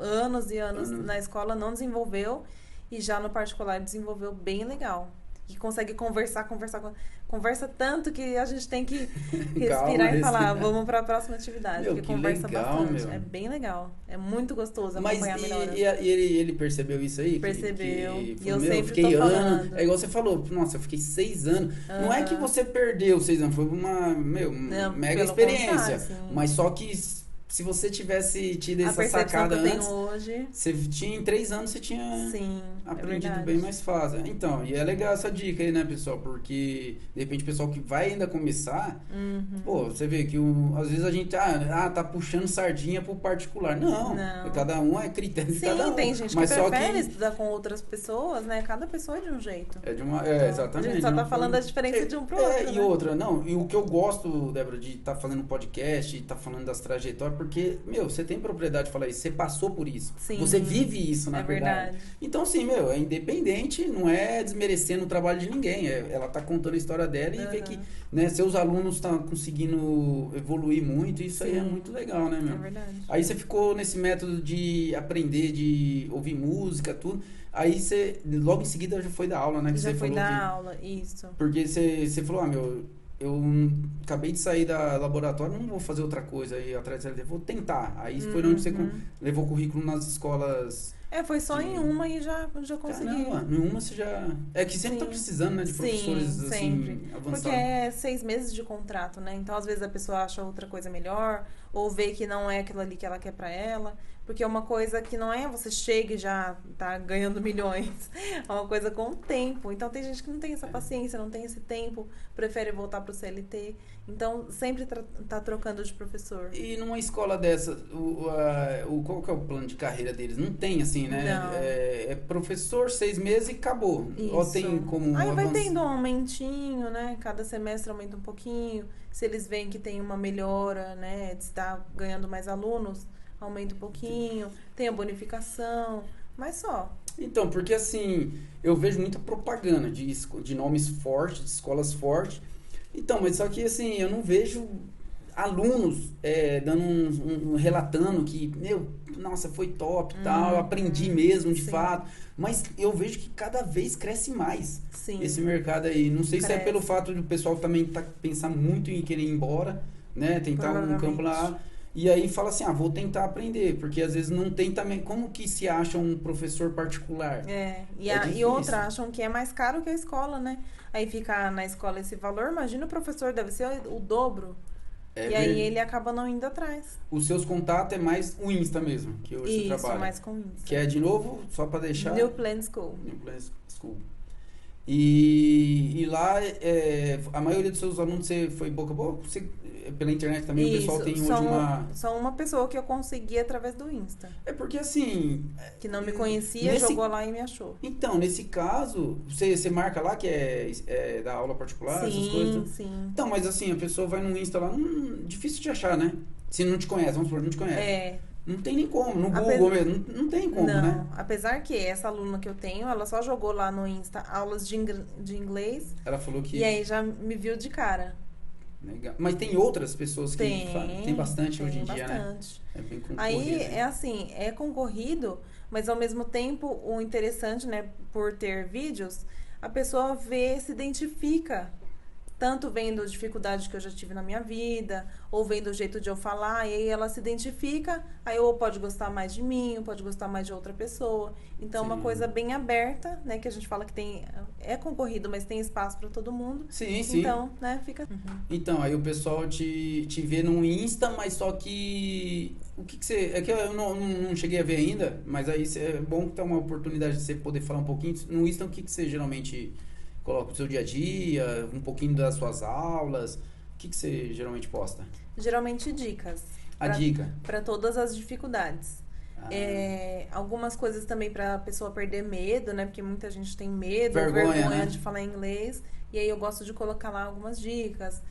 anos e anos na escola, não desenvolveu. E já no particular desenvolveu bem legal. E consegue conversa tanto que a gente tem que respirar e falar, vamos para a próxima atividade. Meu, porque que conversa legal, bastante. Meu. É bem legal. É muito gostoso Mas acompanhar melhor. E ele percebeu isso aí? Percebeu. E eu falou, sempre eu fiquei tô falando. É igual você falou, nossa, eu fiquei 6 anos. Não é que você perdeu 6 anos, foi uma mega experiência. Mas só que se você tivesse tido essa sacada antes, hoje, você tinha em 3 anos, você tinha aprendido bem mais fácil. Então, e é legal essa dica aí, né, pessoal? Porque, de repente, o pessoal que vai ainda começar, pô, você vê que às vezes a gente tá puxando sardinha pro particular. Não. Cada um é critério de cada um. Sim, tem gente que prefere estudar com outras pessoas, né? Cada pessoa é de um jeito. Exatamente. A gente só tá falando a diferença de um pro outro, e outra, não, e o que eu gosto, Débora, de estar fazendo podcast, de estar falando das trajetórias, porque, meu, você tem propriedade de falar isso, você passou por isso. Sim. Você vive isso, na verdade. Então, assim, meu, é independente, não é desmerecendo o trabalho de ninguém. Ela tá contando a história dela e vê que, né, seus alunos estão conseguindo evoluir muito, e isso aí é muito legal, né, meu? É verdade. Aí você ficou nesse método de aprender, de ouvir música, tudo. Aí você, logo em seguida, já foi dar aula, né? Que Já você foi falou dar que, aula, isso. porque você falou, meu, eu acabei de sair da laboratório, não vou fazer outra coisa aí atrás da CLT, vou tentar. Aí foi onde você levou currículo nas escolas. Foi só em uma e já consegui. Caramba, em uma você já... É que sempre tá precisando, né, de professores, assim, avançados. Porque é 6 meses de contrato, né? Então, às vezes, a pessoa acha outra coisa melhor, ou vê que não é aquilo ali que ela quer pra ela. Porque é uma coisa que não é você chega e já tá ganhando milhões. É uma coisa com o tempo. Então, tem gente que não tem essa paciência, não tem esse tempo, prefere voltar pro CLT. Então, sempre tá trocando de professor. E numa escola dessa, qual que é o plano de carreira deles? Não tem, assim, né? Não. É professor, 6 meses e acabou. Isso. Ou tem como Aí vai tendo um aumentinho, né? Cada semestre aumenta um pouquinho. Se eles veem que tem uma melhora, né? De estar ganhando mais alunos, aumenta um pouquinho. Tem a bonificação, mas só. Então, porque assim, eu vejo muita propaganda de nomes fortes, de escolas fortes. Então, mas só que assim, eu não vejo alunos dando relatando que, meu, nossa, foi top e tal, eu aprendi mesmo, de fato. Mas eu vejo que cada vez cresce mais esse mercado aí. Não sei se é pelo fato do pessoal também pensar muito em querer ir embora, né? Tentar um campo lá. E aí fala assim, vou tentar aprender, porque às vezes não tem também, como que se acha um professor particular? E outra, acham que é mais caro que a escola, né? Aí fica na escola esse valor, imagina o professor, deve ser o dobro. Aí ele acaba não indo atrás. Os seus contatos é mais o Insta mesmo, que hoje você trabalha. Isso, mais com o Insta. Que é, de novo, só pra deixar... New Plan School. New Plan School. E lá, a maioria dos seus alunos, você foi boca a boca? Pela internet também, o pessoal tem hoje Só uma pessoa que eu consegui através do Insta. É porque assim... Que não me conhecia, jogou lá e me achou. Então, nesse caso, você marca lá que é da aula particular, essas coisas? Sim. Então, mas assim, a pessoa vai no Insta lá, difícil de achar, né? Se não te conhece, vamos supor, não te conhece. Não tem nem como, no Google mesmo, não tem como, né? Apesar que essa aluna que eu tenho, ela só jogou lá no Insta aulas de inglês. Ela falou que... E aí já me viu de cara. Legal. Mas tem outras pessoas que fazem? Tem bastante hoje em dia, né? É bem concorrido. Aí é assim, é concorrido, mas ao mesmo tempo o interessante, né, por ter vídeos, a pessoa vê, se identifica. Tanto vendo dificuldades que eu já tive na minha vida, ou vendo o jeito de eu falar, e aí ela se identifica, aí ou pode gostar mais de mim, ou pode gostar mais de outra pessoa. Então, uma coisa bem aberta, né, que a gente fala que é concorrido, mas tem espaço para todo mundo. Sim. Então, né, fica... Então, aí o pessoal te vê no Insta, mas só que... O que você... É que eu não cheguei a ver ainda, mas aí é bom ter uma oportunidade de você poder falar um pouquinho. No Insta, o que você geralmente... Coloca o seu dia a dia, um pouquinho das suas aulas. O que você geralmente posta? Geralmente dicas. Dica? Para todas as dificuldades. Algumas coisas também para a pessoa perder medo, né? Porque muita gente tem medo, vergonha, né? De falar inglês. E aí eu gosto de colocar lá algumas dicas.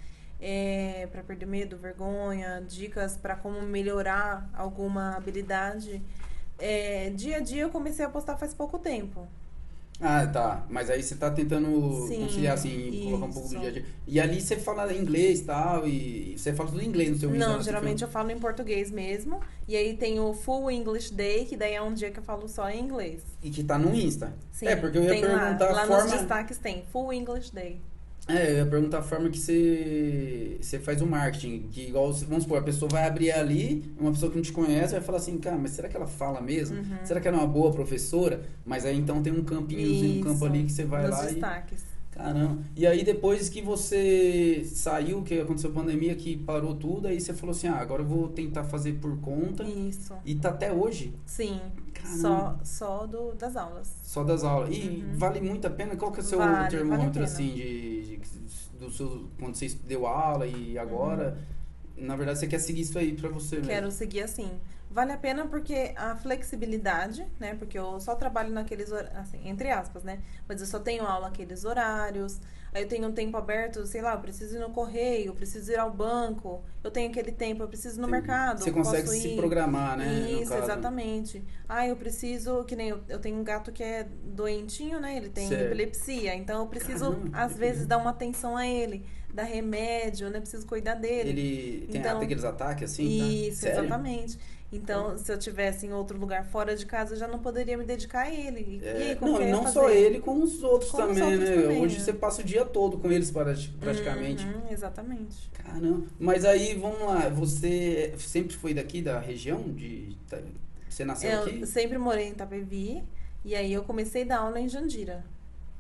Para perder medo, vergonha, dicas para como melhorar alguma habilidade. Dia a dia eu comecei a postar faz pouco tempo. Tá. Mas aí você tá tentando conciliar, assim, colocar um pouco do dia a dia. E ali você fala inglês e tal, e você fala tudo em inglês no seu vídeo? Não, geralmente eu falo em português mesmo. E aí tem o Full English Day, que daí é um dia que eu falo só em inglês. E que tá no Insta. Sim, porque eu ia perguntar lá a forma... nos destaques tem Full English Day. Eu ia perguntar a forma que você faz o marketing. Que igual, vamos supor, a pessoa vai abrir ali, uma pessoa que não te conhece vai falar assim, cara, mas será que ela fala mesmo? Será que ela é uma boa professora? Mas aí então tem um campinhozinho, um campo ali que você vai nos lá destaques. Caramba. E aí depois que você saiu, que aconteceu a pandemia, que parou tudo, aí você falou assim, agora eu vou tentar fazer por conta. Isso. E tá até hoje? Sim. Só das aulas. Só das aulas. E vale muito a pena? Qual que é o seu termômetro, assim, do seu, quando você deu aula e agora? na verdade, você quer seguir isso aí pra você mesmo. Quero seguir assim. Vale a pena porque a flexibilidade, né? Porque eu só trabalho naqueles horários, assim, entre aspas, né? Mas eu só tenho aula naqueles horários. Aí eu tenho um tempo aberto, sei lá, eu preciso ir no correio, eu preciso ir ao banco. Eu tenho aquele tempo, eu preciso ir no mercado. Você consegue posso se ir. programar, né? no Isso, caso. exatamente. Ah, eu preciso, que nem eu tenho um gato que é doentinho, né? Ele tem Certo. epilepsia. Então eu preciso, Caramba, às vezes, dar uma atenção a ele, dar remédio, né? Preciso cuidar dele. Ele tem Então, aqueles ataques assim, tá? isso, Sério? exatamente. Então, se eu tivesse em outro lugar fora de casa, eu já não poderia me dedicar a ele. E aí, como Não, que eu e ia não fazer? só ele, com os outros Com os também, outros né? também, Hoje né? você passa o dia todo com eles praticamente. Exatamente. Caramba. Mas aí, vamos lá, você sempre foi daqui da região? Você nasceu aqui? Eu sempre morei em Itapevi. E aí eu comecei a dar aula em Jandira.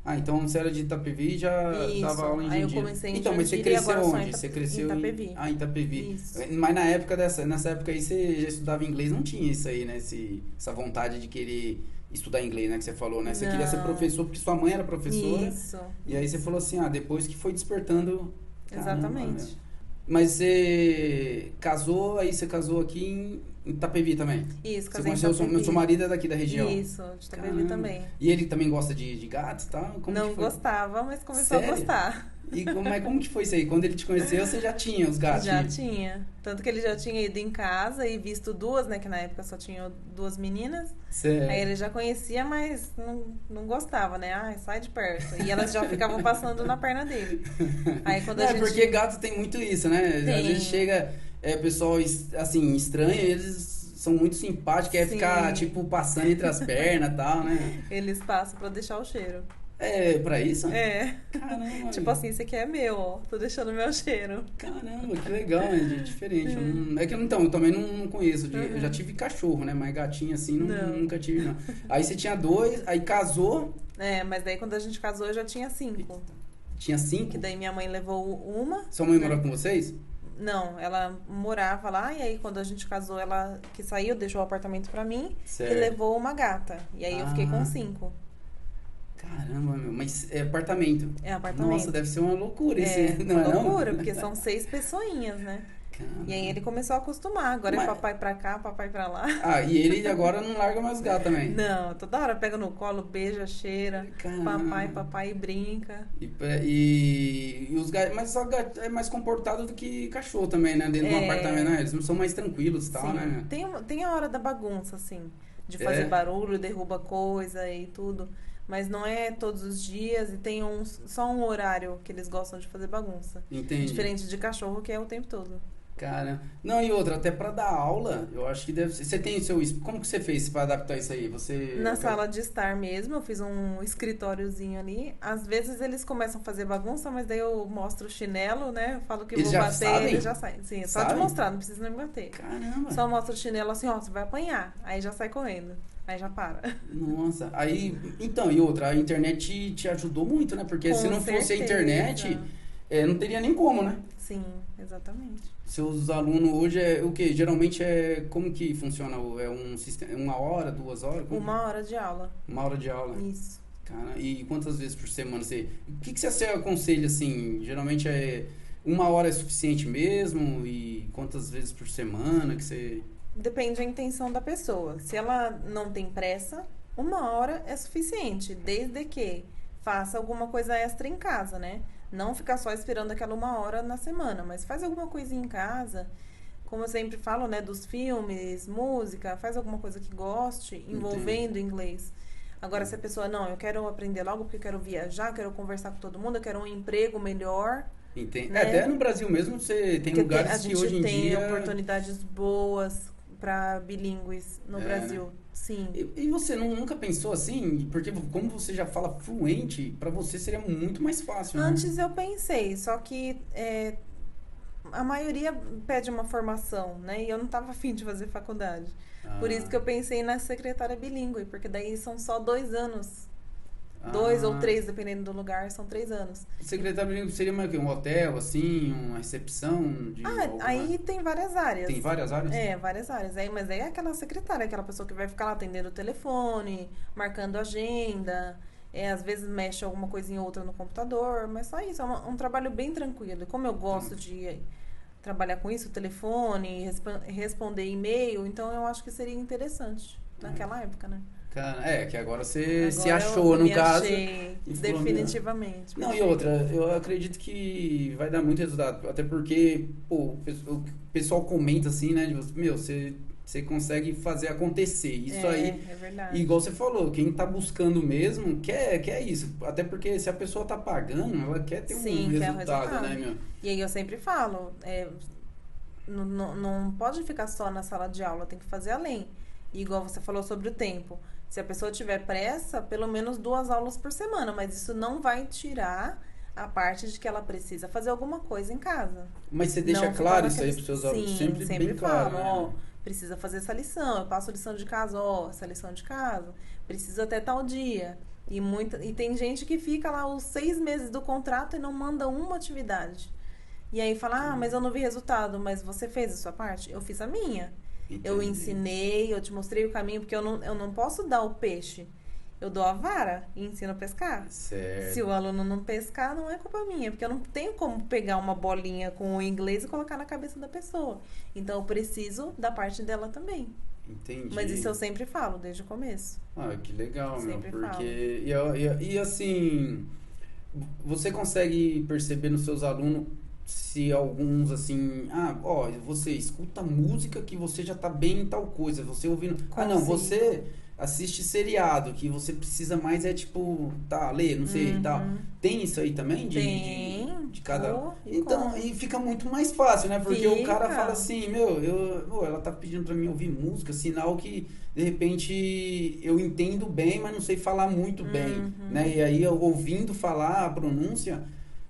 Ah, então você era de Itapevi e já Isso. dava aula em Aí eu Jandira. comecei em Então, mas você Jandira e agora cresceu só em onde? Você cresceu em Itapevi. em Itapevi. Isso. Mas nessa época aí você já estudava inglês, não tinha isso aí, né? Essa vontade de querer estudar inglês, né? Que você falou, né? Você queria ser Não. professor porque sua mãe era professora. Isso. E aí você falou assim, depois que foi despertando... Exatamente. Caramba, mas você casou, aí você casou aqui em Itapevi também? Isso, Você casei em conheceu Itapevi. seu marido é daqui da região? Isso, de Itapevi Caramba. também. E ele também gosta de gatos e tal? Como Não que foi? gostava, mas começou Sério? a gostar. E como que foi isso aí? Quando ele te conheceu, você já tinha os gatos? Já tinha. Tanto que ele já tinha ido em casa e visto duas, né? Que na época só tinha duas meninas. Sério? Aí ele já conhecia, mas não gostava, né? Ai, sai de perto. E elas já ficavam passando na perna dele. Aí quando a gente... porque gato tem muito isso, né? Às Tem. vezes chega pessoal assim, estranho, eles são muito simpáticos, quer Sim. ficar, tipo, passando entre as pernas e tal, né? Eles passam pra deixar o cheiro. É pra isso? É. Caramba. Tipo assim, esse aqui é meu, ó. Tô deixando meu cheiro. Caramba, que legal, né? Diferente. É que eu também não conheço. Eu já tive cachorro, né? Mas gatinho assim, nunca tive, não. Aí você tinha 2, aí casou. É, mas daí quando a gente casou eu já tinha 5. Tinha 5? Que daí minha mãe levou uma. Sua mãe né? morou com vocês? Não, ela morava lá e aí quando a gente casou, ela que saiu, deixou o apartamento pra mim Certo. e levou uma gata. E aí eu fiquei com 5. Caramba, meu, mas é apartamento. É apartamento. Nossa, deve ser uma loucura esse, não uma é não? loucura, porque são 6 pessoinhas, né? Caramba. E aí ele começou a acostumar. Agora é papai pra cá, papai pra lá. E ele agora não larga mais os gatos também. Não, toda hora pega no colo, beija, cheira. Caramba. Papai e brinca. E os gatos, mas só gato é mais comportado do que cachorro também, né? Dentro de um apartamento, né? Eles não são mais tranquilos e tal, Sim. né? Tem a hora da bagunça, assim. De fazer barulho, derruba coisa e tudo. Mas não é todos os dias e tem só um horário que eles gostam de fazer bagunça. Entendi. Diferente de cachorro, que é o tempo todo. Cara, não, e outra, até pra dar aula, eu acho que deve ser. Você tem o seu. Como que você fez pra adaptar isso aí? Você. Na sala de estar mesmo, eu fiz um escritóriozinho ali. Às vezes eles começam a fazer bagunça, mas daí eu mostro o chinelo, né? Eu falo que Eles vou já bater, sabem? eles já saem. Sim, é só de Sabem? mostrar, não precisa nem me bater. Caramba! Só mostro o chinelo assim, ó, você vai apanhar. Aí já sai correndo. Aí já para. Nossa, aí. Então, e outra, a internet te ajudou muito, né? Porque Com se não fosse a certeza. internet, não teria nem como, né? Sim, exatamente. Seus alunos hoje o quê? Geralmente como que funciona? É um sistema, 1 hora, 2 horas? Como? 1 hora de aula. 1 hora de aula. Isso. Cara, e quantas vezes por semana você... O que você aconselha, assim? Geralmente 1 hora é suficiente mesmo? E quantas vezes por semana que você... Depende da intenção da pessoa. Se ela não tem pressa, 1 hora é suficiente, desde que faça alguma coisa extra em casa, né? Não ficar só esperando aquela 1 hora na semana, mas faz alguma coisinha em casa. Como eu sempre falo, né? Dos filmes, música, faz alguma coisa que goste, envolvendo inglês. Agora, se a pessoa, não, eu quero aprender logo porque eu quero viajar, quero conversar com todo mundo, eu quero um emprego melhor. Entende? Né? Até no Brasil mesmo você tem lugares que hoje em dia... A gente tem oportunidades boas para bilíngues no Brasil. Né? Sim. E você nunca pensou assim? Porque como você já fala fluente, para você seria muito mais fácil, né? Antes eu pensei, só que a maioria pede uma formação, né? E eu não estava afim de fazer faculdade. Por isso que eu pensei na secretária bilíngue, porque daí são só 2 anos. 2 ou 3, dependendo do lugar, são 3 anos. Secretária bilíngue seria um hotel, assim, uma recepção de... Aí tem várias áreas. Tem várias áreas? Várias áreas. Mas aí é aquela secretária, aquela pessoa que vai ficar lá atendendo o telefone, marcando agenda, às vezes mexe alguma coisinha ou outra no computador, mas só isso, é um trabalho bem tranquilo. E como eu gosto de trabalhar com isso, telefone, responder e-mail. Então, eu acho que seria interessante naquela época, né? Cara, que agora você se Agora achou, eu no me caso. achei, E falou, definitivamente. não, e outra, eu acredito que vai dar muito resultado. Até porque, pô, o pessoal comenta assim, né? Meu, você consegue fazer acontecer. Isso aí, É verdade. igual você falou, quem tá buscando mesmo quer isso. Até porque se a pessoa tá pagando, ela quer ter Sim, um quer o resultado, né, meu? E aí eu sempre falo, não pode ficar só na sala de aula, tem que fazer além. E igual você falou sobre o tempo. Se a pessoa tiver pressa, pelo menos 2 aulas por semana, mas isso não vai tirar a parte de que ela precisa fazer alguma coisa em casa. Mas você deixa Não claro ficar isso aí naqueles- pros seus alunos, Sim, sempre bem claro, falo, né? ó, precisa fazer essa lição, eu passo lição de casa, ó, essa lição de casa, precisa até tal dia. E tem gente que fica lá os 6 meses do contrato e não manda uma atividade. E aí fala, mas eu não vi resultado, mas você fez a sua parte? Eu fiz a minha. Eu Entendi. ensinei, eu te mostrei o caminho, porque eu não posso dar o peixe. Eu dou a vara e ensino a pescar. Certo. Se o aluno não pescar, não é culpa minha, porque eu não tenho como pegar uma bolinha com o inglês e colocar na cabeça da pessoa. Então eu preciso da parte dela também. Entendi. Mas isso eu sempre falo, desde o começo. Ah, que legal, meu. Sempre Porque. E assim, você consegue perceber nos seus alunos se alguns assim, ó, você escuta música que você já tá bem em tal coisa, você ouvindo. Não, Consigo. você assiste seriado, que você precisa mais ler, não sei e tal. Tem isso aí também? De cada. Pô, e Então, como? e fica muito mais fácil, né? Porque o cara Fica. fala assim, ela tá pedindo pra mim ouvir música, sinal que de repente eu entendo bem, mas não sei falar muito bem, né? E aí eu ouvindo falar a pronúncia,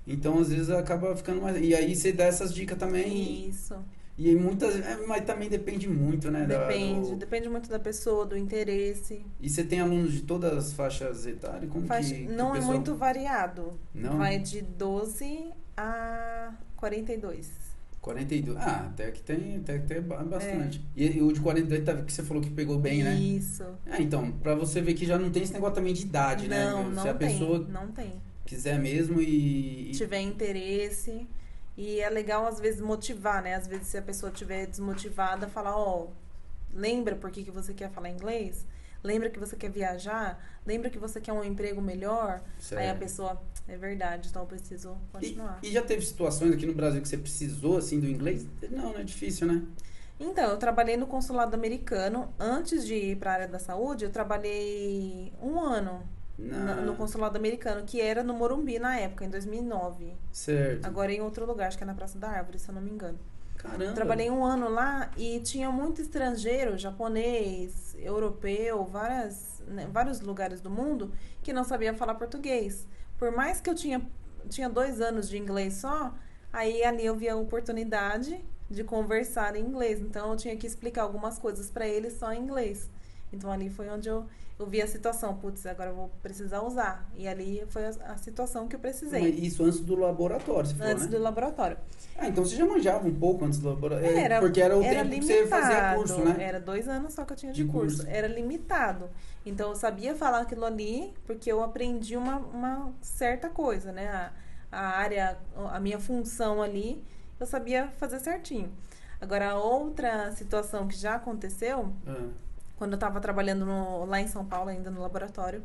então às vezes acaba ficando mais. E aí você dá essas dicas também. Isso. E aí mas também depende muito, né? Depende muito da pessoa, do interesse. E você tem alunos de todas as faixas etárias? Como que Não o é pessoal... muito variado. Não? Vai de 12 a 42. 42. Até que tem bastante. E o de 42 que você falou que pegou bem, né? Isso. Então, pra você ver que já não tem esse negócio também de idade, né? Não Se a tem. pessoa Não tem. quiser mesmo e... Tiver interesse. E é legal, às vezes, motivar, né? Às vezes, se a pessoa estiver desmotivada, falar, lembra por que você quer falar inglês? Lembra que você quer viajar? Lembra que você quer um emprego melhor? Certo. Aí a pessoa, é verdade, então eu preciso continuar. E já teve situações aqui no Brasil que você precisou, assim, do inglês? Não é difícil, né? Então, eu trabalhei no consulado americano. Antes de ir para a área da saúde, eu trabalhei 1 ano no consulado americano, que era no Morumbi na época, em 2009. Certo. Agora é em outro lugar, acho que é na Praça da Árvore, se eu não me engano. Caramba. Trabalhei 1 ano lá e tinha muito estrangeiro, japonês, europeu, vários lugares do mundo que não sabia falar português. Por mais que eu tinha 2 anos de inglês só, aí ali eu vi a oportunidade de conversar em inglês. Então eu tinha que explicar algumas coisas para eles só em inglês. Então ali foi onde eu vi a situação, putz, agora eu vou precisar usar. E ali foi a situação que eu precisei. Mas isso antes do laboratório, você falou, Antes né? do laboratório. Então você já manjava um pouco antes do laboratório. Porque era o tempo limitado, que você fazia curso, né? Era 2 anos só que eu tinha De de curso. curso. Era limitado. Então eu sabia falar aquilo ali porque eu aprendi uma certa coisa, né? A área, a minha função ali, eu sabia fazer certinho. Agora, a outra situação que já aconteceu, quando eu tava trabalhando lá em São Paulo, ainda no laboratório,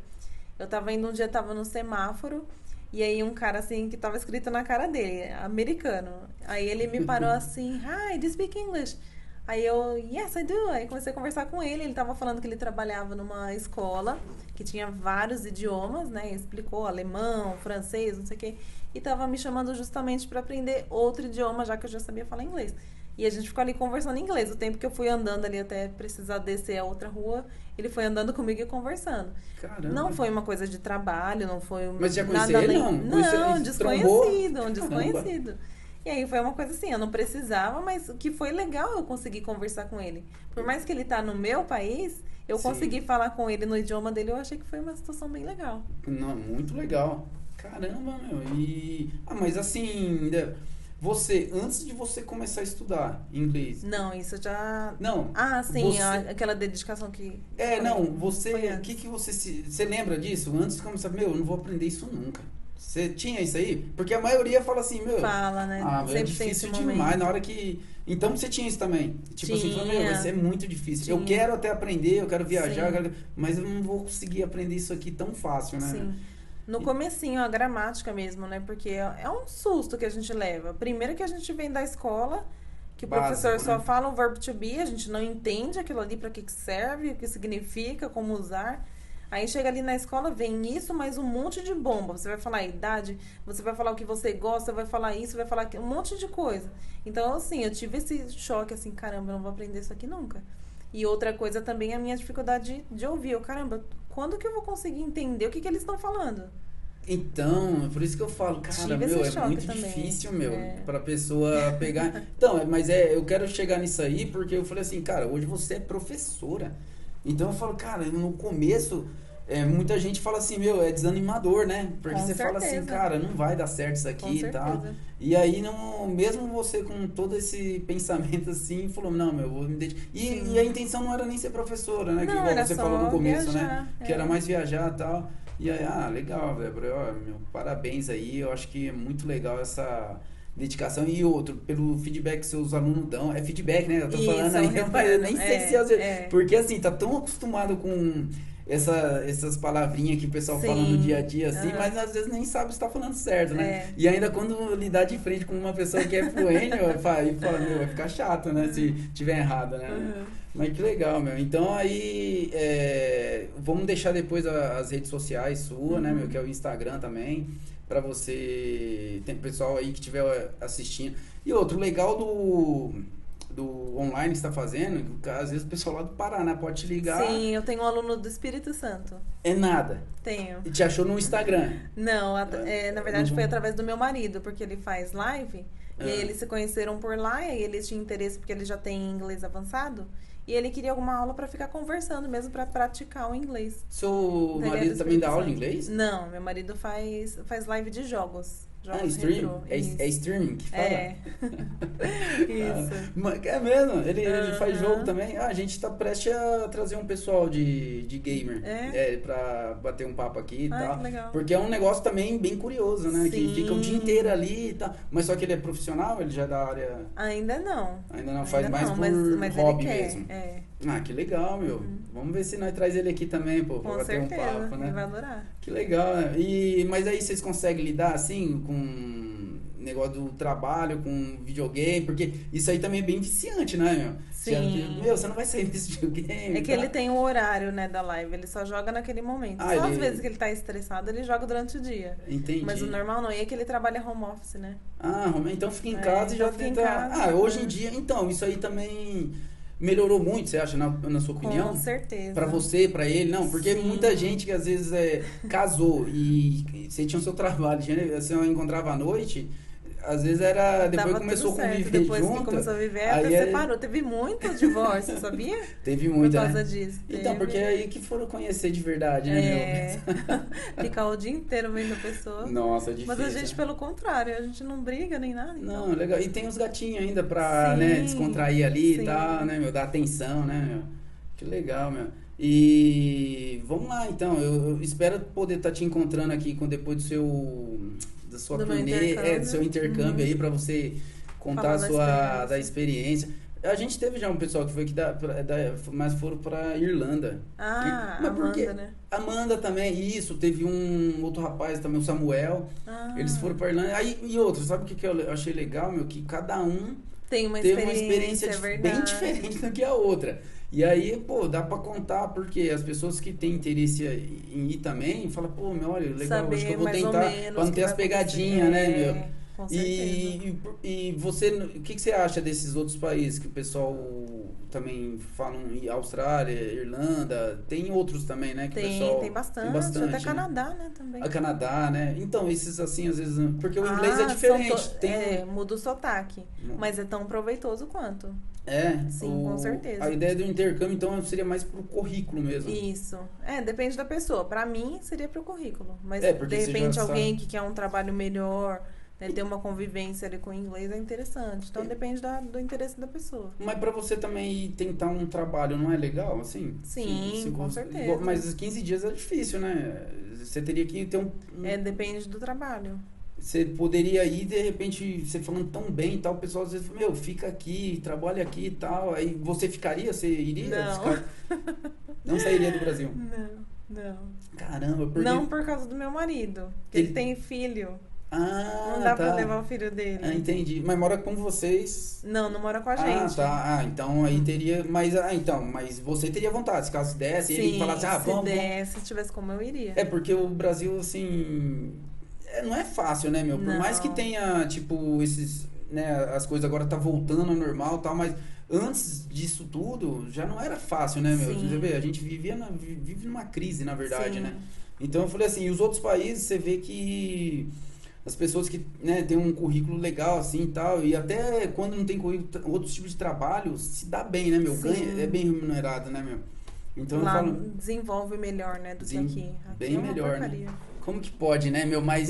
um dia tava no semáforo, e aí um cara, assim, que tava escrito na cara dele, americano. Aí ele me parou assim, hi, do you speak English? Aí eu, yes, I do. Aí comecei a conversar com ele, ele tava falando que ele trabalhava numa escola, que tinha vários idiomas, né? Ele explicou alemão, francês, não sei o quê, e tava me chamando justamente para aprender outro idioma, já que eu já sabia falar inglês. E a gente ficou ali conversando em inglês. O tempo que eu fui andando ali até precisar descer a outra rua, ele foi andando comigo e conversando. Caramba. Não foi uma coisa de trabalho, não foi Mas já nada conhecia ele, além. não? Não, desconhecido, um Trombou? desconhecido. E aí foi uma coisa assim, eu não precisava, mas que foi legal eu conseguir conversar com ele. Por mais que ele tá no meu país, eu Sim. consegui falar com ele no idioma dele, eu achei que foi uma situação bem legal. Não, muito legal. Caramba, meu. Mas assim, você, antes de você começar a estudar inglês... Não, isso já... Não. Sim, você... aquela dedicação que... você... O que você... Você lembra disso? Antes de começar, eu não vou aprender isso nunca. Você tinha isso aí? Porque a maioria fala assim, meu... Fala, né? Ah, meu, é Sempre tem esse difícil momento. demais. Na hora que... Então você tinha isso também? Tipo assim, falando, meu, vai ser muito difícil. Eu Tinha. quero até aprender, eu quero viajar, Sim. mas eu não vou conseguir aprender isso aqui tão fácil, né? Sim. No comecinho, a gramática mesmo, né? Porque é um susto que a gente leva. Primeiro que a gente vem da escola, que o Básico, professor só né? fala o verbo to be, a gente não entende aquilo ali, para que serve, o que significa, como usar. Aí chega ali na escola, vem isso, mais um monte de bomba. Você vai falar a idade, você vai falar o que você gosta, vai falar isso, vai falar um monte de coisa. Então, assim, eu tive esse choque, assim, caramba, eu não vou aprender isso aqui nunca. E outra coisa também é a minha dificuldade de ouvir. Eu, caramba, quando que eu vou conseguir entender o que eles estão falando? Então, é por isso que eu falo, cara, Tive meu, esse é muito choque também. difícil, meu, É. pra pessoa pegar. Então, mas eu quero chegar nisso aí porque eu falei assim, cara, hoje você é professora. Então eu falo, cara, no começo, muita gente fala assim, meu, é desanimador, né? Porque Com você fala assim, certeza. cara, não vai dar certo isso aqui Com e tal. certeza. E aí, não, mesmo você com todo esse pensamento assim, falou, não, meu, eu vou me dedicar. Sim. E a intenção não era nem ser professora, né? Que Não, igual era você só falou no começo, né? viajar, Que era é. mais viajar e tal. E aí, legal, Débora, ó, meu, parabéns aí, eu acho que é muito legal essa dedicação. E outro, pelo feedback que seus alunos dão, é feedback, né? Eu tô Isso, falando é um aí, mas eu nem retorno, sei se às vezes, é. porque assim, tá tão acostumado com essas palavrinhas que o pessoal fala no Sim, dia a dia, assim, aham. mas às vezes nem sabe se tá falando certo, né? É. E ainda quando lidar de frente com uma pessoa que é fluente, aí fala, meu, vai ficar chato, né? Se tiver errado, né? Uhum. Mas que legal, meu. Então aí, vamos deixar depois as redes sociais sua, né, meu, que é o Instagram também, pra você, tem pessoal aí que estiver assistindo. E outro, legal do online que você tá fazendo, que às vezes o pessoal lá do Paraná pode te ligar, Sim, eu tenho um aluno do Espírito Santo. é nada. Tenho. E te achou no Instagram. Não, na verdade Uhum. foi através do meu marido, porque ele faz live. E aí eles se conheceram por lá, e aí eles tinham interesse porque ele já tem inglês avançado. E ele queria alguma aula pra ficar conversando mesmo, pra praticar o inglês. Seu Ele é marido do também dá Espírito aula de Santo. inglês? Não, meu marido faz live de jogos. Jogos Stream? retrô. Isso. É streaming que fala? É. Isso. É mesmo? Ele faz Aham. jogo também? A gente tá prestes a trazer um pessoal de gamer. Pra bater um papo aqui e tal. Que legal. Porque é um negócio também bem curioso, né? Que Sim. fica o dia inteiro ali e tal. Mas só que ele é profissional, ele já é da área. Ainda não. Ainda não faz Ainda mais não, por mas hobby ele quer. mesmo. É. Que legal, meu. Vamos ver se nós traz ele aqui também, pô, pra Com bater um certeza. papo, né? Ele vai adorar. Que legal, né? Mas aí vocês conseguem lidar assim com negócio do trabalho, com videogame? Porque isso aí também é bem viciante, né, meu? Sim. Meu, você não vai sair desse videogame. É que ele tem o horário, né, da live. Ele só joga naquele momento. Só às vezes que ele tá estressado, ele joga durante o dia. Entendi. Mas o normal não. E é que ele trabalha home office, né? Então fica em casa e já fica em tenta... casa, hoje em dia... Então, isso aí também melhorou muito, você acha, na sua opinião? Com certeza. Pra você, pra ele, não, porque Sim. muita gente que às vezes casou e você tinha o seu trabalho, você encontrava à noite, às vezes era, depois Dava começou a tudo certo. conviver Depois junto. que começou a viver, aí até separou. Teve muito divórcio, sabia? Teve muito, Por causa né? disso. Então, Teve. porque é aí que foram conhecer de verdade, né, meu? Ficar o dia inteiro vendo a pessoa. Nossa, é difícil. Mas a gente, né? pelo contrário, a gente não briga nem nada. Então. Não, legal. E tem os gatinhos ainda pra, Sim, né, descontrair ali sim. e tal, né, meu? Dar atenção, né, meu? Que legal, meu. E vamos lá, então. Eu espero poder estar te encontrando aqui depois da sua Do meu turnê, intercâmbio. do seu intercâmbio aí, pra você contar Falar da experiência. A gente teve já um pessoal que foi aqui mas foram pra Irlanda. Mas por quê? Amanda, né? Amanda também, isso. Teve um outro rapaz também, o Samuel. Eles foram pra Irlanda. Aí, e outros, sabe o que eu achei legal, meu? Que cada um Tem uma teve uma experiência, experiência é bem verdade. diferente do que a outra. E aí, pô, dá pra contar, porque as pessoas que têm interesse em ir também, falam, pô, meu, olha, legal, Saber acho que eu vou mais ou pra menos não o ter que as vai pegadinhas, né, acontecer. meu? Com certeza. E você, o que você acha desses outros países que o pessoal também falam, Austrália, Irlanda, tem outros também, né? Que o pessoal, Tem bastante, até né? Canadá, né, também. A Canadá, né? Então, esses assim, às vezes, porque o inglês é diferente. Muda o sotaque, mas é tão proveitoso quanto. Sim, com certeza. A ideia do intercâmbio, então, seria mais pro currículo mesmo. Isso. Depende da pessoa. Pra mim, seria pro currículo. Mas, Porque de você repente, já alguém sabe. que quer um trabalho melhor, né, ter uma convivência ali com o inglês é interessante. Então depende do interesse da pessoa. Mas pra você também ir tentar um trabalho não é legal, assim? Sim, com certeza. Mas 15 dias é difícil, né? Você teria que ter Depende do trabalho. Você poderia ir, de repente, você falando tão bem e tal, o pessoal às vezes fala, meu, fica aqui, trabalha aqui e tal. Aí você ficaria? Você iria? Não. Não sairia do Brasil? Não. Caramba, porque... Não por causa do meu marido, que ele tem filho. Ah, não dá tá. pra levar o filho dele. Ah, entendi. Mas mora com vocês? Não mora com a gente. Tá. Então aí teria... Mas você teria vontade, se caso desse, sim, ele falasse, vamos... Se tivesse como eu iria. É, porque o Brasil, assim... não é fácil, né, meu? Por mais que tenha, tipo, esses... né, as coisas agora tá voltando ao normal e tal, mas antes disso tudo, já não era fácil, né, meu? Você vê, a gente vive numa crise, na verdade, sim. né? Então eu falei assim, e os outros países, você vê que as pessoas que, né, tem um currículo legal, assim, e tal, e até quando não tem currículo, outros tipos de trabalho, se dá bem, né, meu? Ganha, é bem remunerado, né, meu? Então lá eu falo... desenvolve melhor, né, do que aqui. Bem é uma melhor, porcaria. né? Como que pode, né, meu? Mas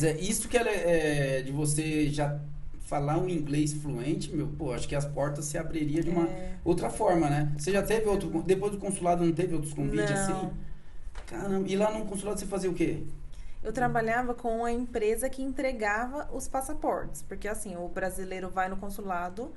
é isso que ela é de você já falar um inglês fluente, meu, pô, acho que as portas se abriria de uma outra forma, né? Você já teve outro, depois do consulado não teve outros convites assim? Caramba, e lá no consulado você fazia o quê? Eu trabalhava com a empresa que entregava os passaportes, porque assim, o brasileiro vai no consulado,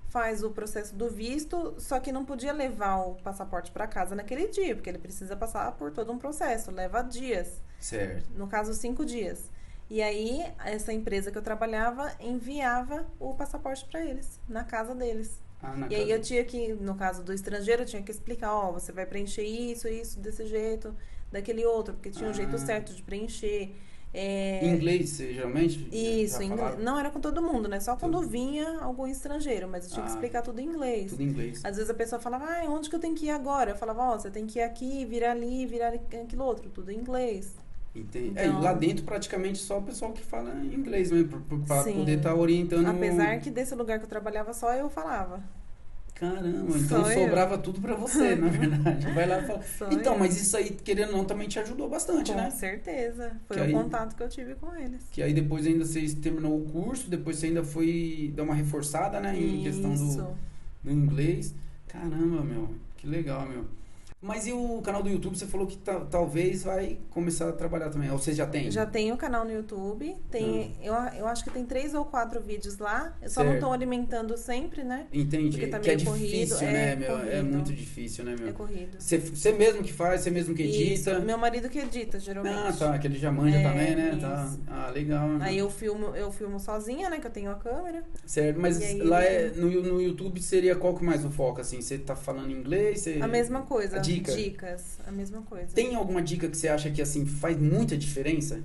faz o processo do visto, só que não podia levar o passaporte para casa naquele dia, porque ele precisa passar por todo um processo, leva dias. Certo. No caso, 5 dias. E aí, essa empresa que eu trabalhava enviava o passaporte para eles, na casa deles. E aí eu tinha que, no caso do estrangeiro, eu tinha que explicar, você vai preencher isso, desse jeito, daquele outro, porque tinha um jeito certo de preencher. Em inglês, geralmente? Isso, não era com todo mundo, né? Só quando vinha algum estrangeiro, mas eu tinha que explicar tudo em inglês. Tudo em inglês. Às vezes a pessoa falava, onde que eu tenho que ir agora? Eu falava, você tem que ir aqui, virar ali, virar aquilo outro, tudo em inglês. Entendi. Então, lá dentro praticamente só o pessoal que fala inglês mesmo, pra poder estar orientando. Apesar que desse lugar que eu trabalhava só eu falava. Caramba, então sobrava tudo pra você, na verdade. Vai lá e fala. Então, mas isso aí, querendo ou não, também te ajudou bastante, né? Com certeza. Foi o contato que eu tive com eles. Que aí depois ainda você terminou o curso, depois você ainda foi dar uma reforçada, né? Em questão do inglês. Caramba, meu. Que legal, meu. Mas e o canal do YouTube? Você falou que talvez vai começar a trabalhar também. Ou você já tem? Já tenho o canal no YouTube. Eu acho que tem 3 ou 4 vídeos lá. Eu só não estou alimentando sempre, né? Entendi. Porque tá meio é corrido, difícil, né, meu? corrido. É muito difícil, né, meu? É corrido. Você mesmo que faz, você mesmo que edita? Isso. Meu marido que edita, geralmente. Tá. Que ele já manja também, né? Tá. Legal. Aí eu filmo sozinha, né? Que eu tenho a câmera. Certo. Mas lá no YouTube seria qual que mais o foco, assim? Você tá falando inglês? A mesma coisa. Dicas. A mesma coisa. Tem alguma dica que você acha que assim faz muita diferença?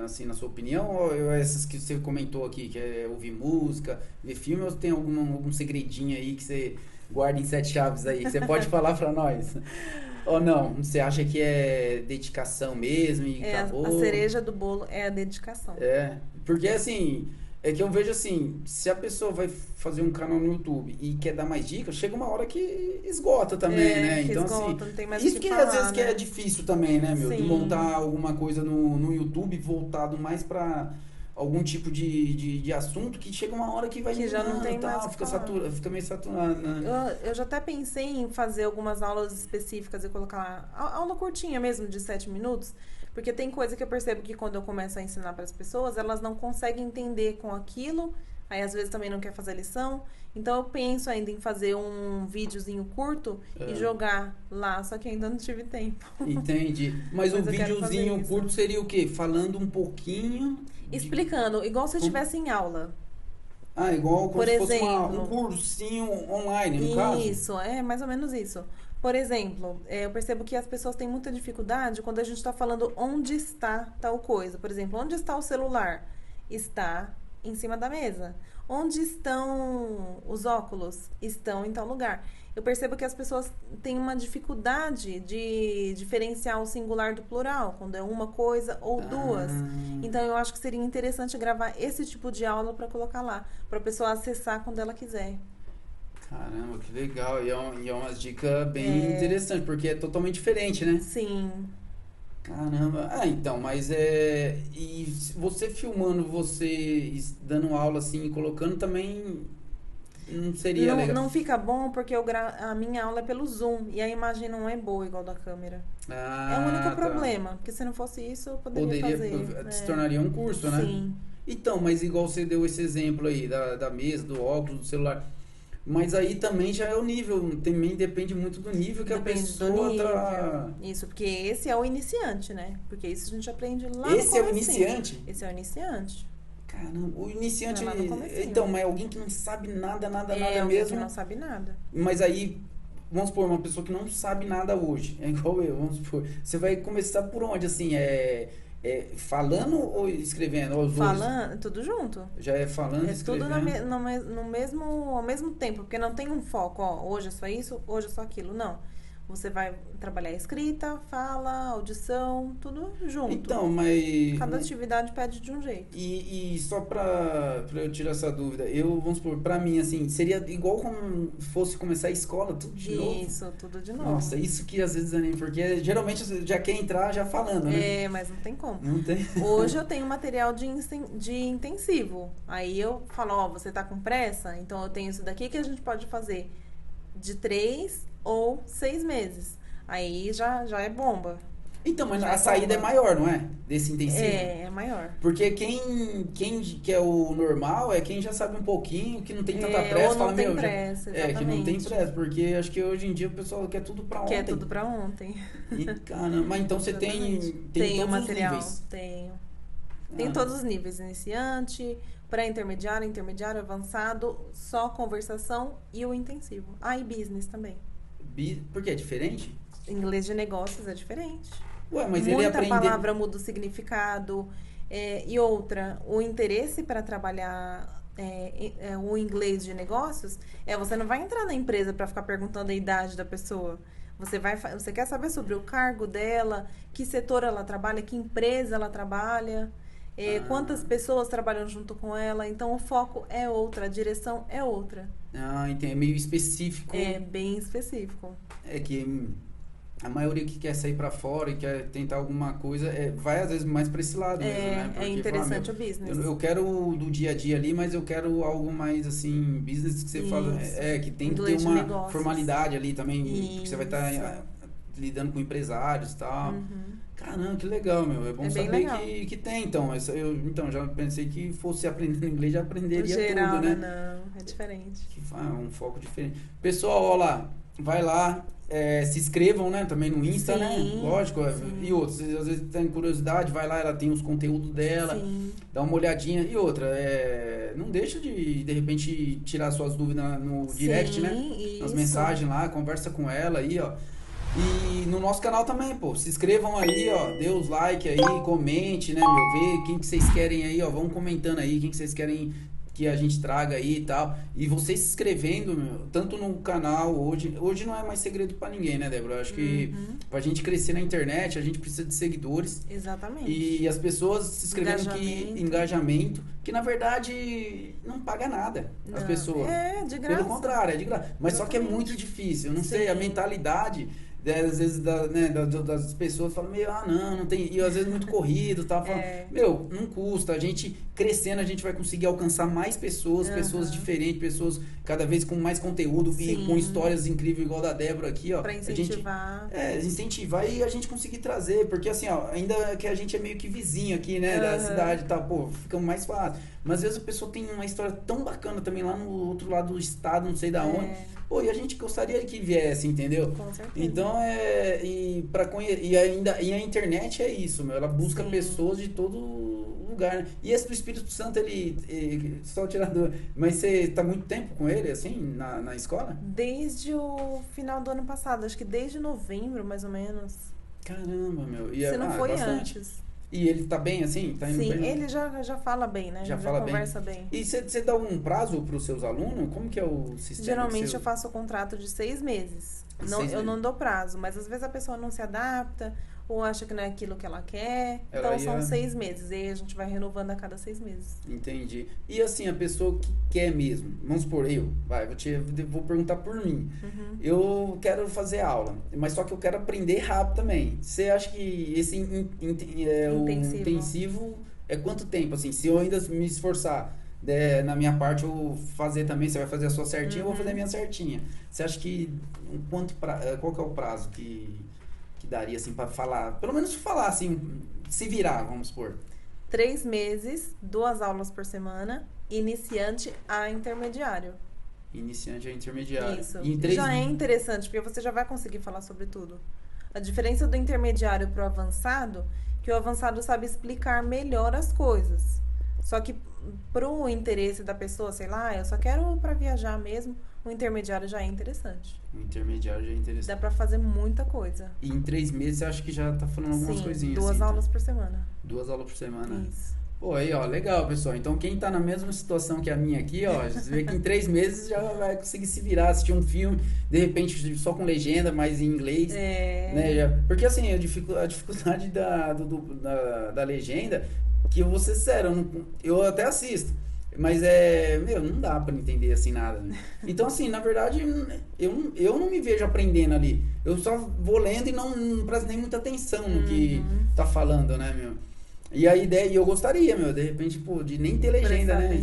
Assim, na sua opinião? Ou essas que você comentou aqui, que é ouvir música, ver filme, ou tem algum segredinho aí que você guarda em 7 chaves aí, que você pode falar pra nós? Ou não? Você acha que é dedicação mesmo e acabou? A cereja do bolo é a dedicação. Porque assim... É que eu vejo assim, se a pessoa vai fazer um canal no YouTube e quer dar mais dicas, chega uma hora que esgota também, né? Então, esgota, não tem mais isso o que falar, às vezes né? que é difícil também, né, meu? Sim. De montar alguma coisa no YouTube voltado mais pra algum tipo de assunto que chega uma hora que vai que já não tem mais fica meio saturado, né? Eu já até pensei em fazer algumas aulas específicas e colocar aula curtinha mesmo, de 7 minutos, porque tem coisa que eu percebo que quando eu começo a ensinar para as pessoas, elas não conseguem entender com aquilo, aí às vezes também não quer fazer lição. Então eu penso ainda em fazer um videozinho curto e jogar lá, só que ainda não tive tempo. Entendi. Mas o videozinho curto seria o quê? Falando um pouquinho... Explicando, igual se eu estivesse em aula. Igual como Por se exemplo, fosse um cursinho online, no caso? Isso, mais ou menos isso. Por exemplo, eu percebo que as pessoas têm muita dificuldade quando a gente está falando onde está tal coisa. Por exemplo, onde está o celular? Está em cima da mesa. Onde estão os óculos? Estão em tal lugar. Eu percebo que as pessoas têm uma dificuldade de diferenciar o singular do plural, quando é uma coisa ou duas. Então, eu acho que seria interessante gravar esse tipo de aula para colocar lá, para a pessoa acessar quando ela quiser. Caramba, que legal. E é uma dica bem interessante, porque é totalmente diferente, né? Sim. Caramba. Ah, então, mas e você filmando, você dando aula assim, colocando também não seria Não, legal. não fica bom porque a minha aula é pelo Zoom e a imagem não é boa igual da câmera. É o único Ah, tá. problema, porque se não fosse isso eu poderia Poderia, fazer. se tornaria um curso, né? Sim. Então, mas igual você deu esse exemplo aí da mesa, do óculos, do celular. Mas aí também já é o nível, também depende muito do nível que Depende a pessoa do nível. tá. Isso, porque esse é o iniciante, né? Porque isso a gente aprende lá no Esse é o comecinho. iniciante? Esse é o iniciante. Caramba, o iniciante. É lá no comecinho. Então, mas é alguém que não sabe nada É alguém mesmo. que não sabe nada. Mas aí, vamos supor, uma pessoa que não sabe nada hoje, é igual eu, vamos supor. Você vai começar por onde? Assim, falando ou escrevendo? Ou os dois? Falando, tudo junto. Já é falando, É tudo escrevendo? no mesmo, ao mesmo tempo, porque não tem um foco, ó, hoje é só isso, hoje é só aquilo. Não. Você vai trabalhar a escrita, fala, audição, tudo junto. Então, mas. Cada atividade pede de um jeito. E só pra eu tirar essa dúvida, vamos supor, pra mim, assim, seria igual como fosse começar a escola, tudo de novo? Isso, tudo de novo. Nossa, isso que às vezes anima, porque geralmente você já quer entrar já falando, né? É, mas não tem como. Não tem? Hoje eu tenho material de intensivo. Aí eu falo, ó, você tá com pressa? Então eu tenho isso daqui que a gente pode fazer de 3 ou 6 meses. Aí já é bomba. Então, mas Já a saída é bomba. maior, não é? Desse intensivo? É maior. Porque quem que é o normal é quem já sabe um pouquinho, que não tem tanta pressa, ou não fala, tem meu, pressa, que não tem exatamente. pressa, porque acho que hoje em dia o pessoal quer tudo pra ontem. Quer tudo pra ontem. E, caramba, mas então você tem Tenho todos material, os níveis. tenho. Tem Ah. todos os níveis, iniciante, pré-intermediário, intermediário, avançado, só conversação e o intensivo. Ah, e business também. Por que é diferente? Inglês de negócios é diferente. Ué, mas ele Muita aprende... palavra muda o significado. E outra, o interesse para trabalhar o inglês de negócios você não vai entrar na empresa para ficar perguntando a idade da pessoa. Você quer saber sobre o cargo dela, que setor ela trabalha, que empresa ela trabalha, quantas pessoas trabalham junto com ela. Então o foco é outra, a direção é outra. Ah, entendi. É meio específico. É bem específico. É que a maioria que quer sair pra fora e quer tentar alguma coisa, vai às vezes mais pra esse lado mesmo, né? Porque, É interessante fala, o business. eu quero do dia a dia ali, mas eu quero algo mais assim, business que você fala, que tem que ter Inglês de uma negócios. formalidade ali também, porque você vai Isso. estar lidando com empresários e tal. Uhum. Caramba, que legal, meu. É bom É bem saber legal. que tem, então. Então, já pensei que fosse aprendendo inglês, já aprenderia Geral, tudo, né? Não, é diferente. Um foco diferente. Pessoal, ó lá, vai lá, se inscrevam, né? Também no Insta, Sim, né? Lógico. sim. E outros, às vezes tem curiosidade, vai lá, ela tem os conteúdos dela, Sim. dá uma olhadinha. E outra, não deixa de repente tirar suas dúvidas no direct, né? Nas Isso. mensagens lá, conversa com ela aí, ó. E no nosso canal também, pô, se inscrevam aí, ó, dê os like aí, comente, né, meu, vê quem que vocês querem aí, ó, vão comentando aí, quem que vocês querem que a gente traga aí e tal. E vocês se inscrevendo, meu, tanto no canal hoje não é mais segredo pra ninguém, né, Débora? Eu acho que pra gente crescer na internet, a gente precisa de seguidores. Exatamente. E as pessoas se inscrevendo engajamento, que na verdade não paga nada as pessoas. De graça. Pelo contrário, é de graça. Mas só que é muito difícil. Eu não sei, a mentalidade às vezes das pessoas falam, não tem. E às vezes muito corrido, tá? Falam, não custa. A gente crescendo, a gente vai conseguir alcançar mais pessoas, pessoas diferentes, pessoas cada vez com mais conteúdo e com histórias incríveis, igual da Débora aqui, ó. Pra incentivar. Incentivar e a gente conseguir trazer, porque assim, ó, ainda que a gente é meio que vizinho aqui, né, da cidade e tal, pô, fica mais fácil. Mas às vezes a pessoa tem uma história tão bacana também lá no outro lado do estado, não sei da onde. Pô, e a gente gostaria que viesse, entendeu? Com certeza. Então e a internet é isso, meu, ela busca pessoas de todo lugar, né? E esse do Espírito Santo, ele só tirador, mas você tá muito tempo com ele, assim, na escola? Desde o final do ano passado, acho que desde novembro, mais ou menos. Caramba, meu. Se não foi bastante. antes. E ele tá bem, assim? Tá indo Sim, bem? ele já fala bem, né? Já fala conversa bem. E você dá um prazo para os seus alunos? Como que é o sistema? Geralmente eu faço o contrato de 6 meses. Eu não dou prazo, mas às vezes a pessoa não se adapta ou acha que não é aquilo que ela quer. Então são 6 meses. E aí a gente vai renovando a cada 6 meses. Entendi. E assim, a pessoa que quer mesmo, vamos supor, vou perguntar por mim. Eu quero fazer aula, mas só que eu quero aprender rápido também. Você acha que esse o intensivo é quanto tempo? Assim, se eu ainda me esforçar na minha parte, eu fazer também, você vai fazer a sua certinha, eu vou fazer a minha certinha. Você acha que qual que é o prazo que daria assim para falar, pelo menos falar assim, se virar, vamos supor? 3 meses, 2 aulas por semana, iniciante a intermediário. Iniciante a intermediário. Isso. Já é interessante, porque você já vai conseguir falar sobre tudo. A diferença do intermediário pro avançado, que o avançado sabe explicar melhor as coisas. Só que pro interesse da pessoa, sei lá, eu só quero para viajar mesmo, o intermediário já é interessante. O intermediário já é interessante. Dá pra fazer muita coisa. E em 3 meses você acha que já tá falando algumas coisinhas? 2 aulas por semana. 2 aulas por semana? Isso. Pô, aí, ó, legal, pessoal. Então, quem tá na mesma situação que a minha aqui, ó, você vê que em 3 meses já vai conseguir se virar, assistir um filme, de repente só com legenda, mas em inglês. Né? Porque, assim, a dificuldade da legenda, que eu vou ser sério, eu até assisto. Mas não dá pra entender assim nada. Né? Então, assim, na verdade, eu não me vejo aprendendo ali. Eu só vou lendo e não presto nem muita atenção no que tá falando, né, meu? E a ideia, eu gostaria, meu, de repente, de nem ter legenda, né?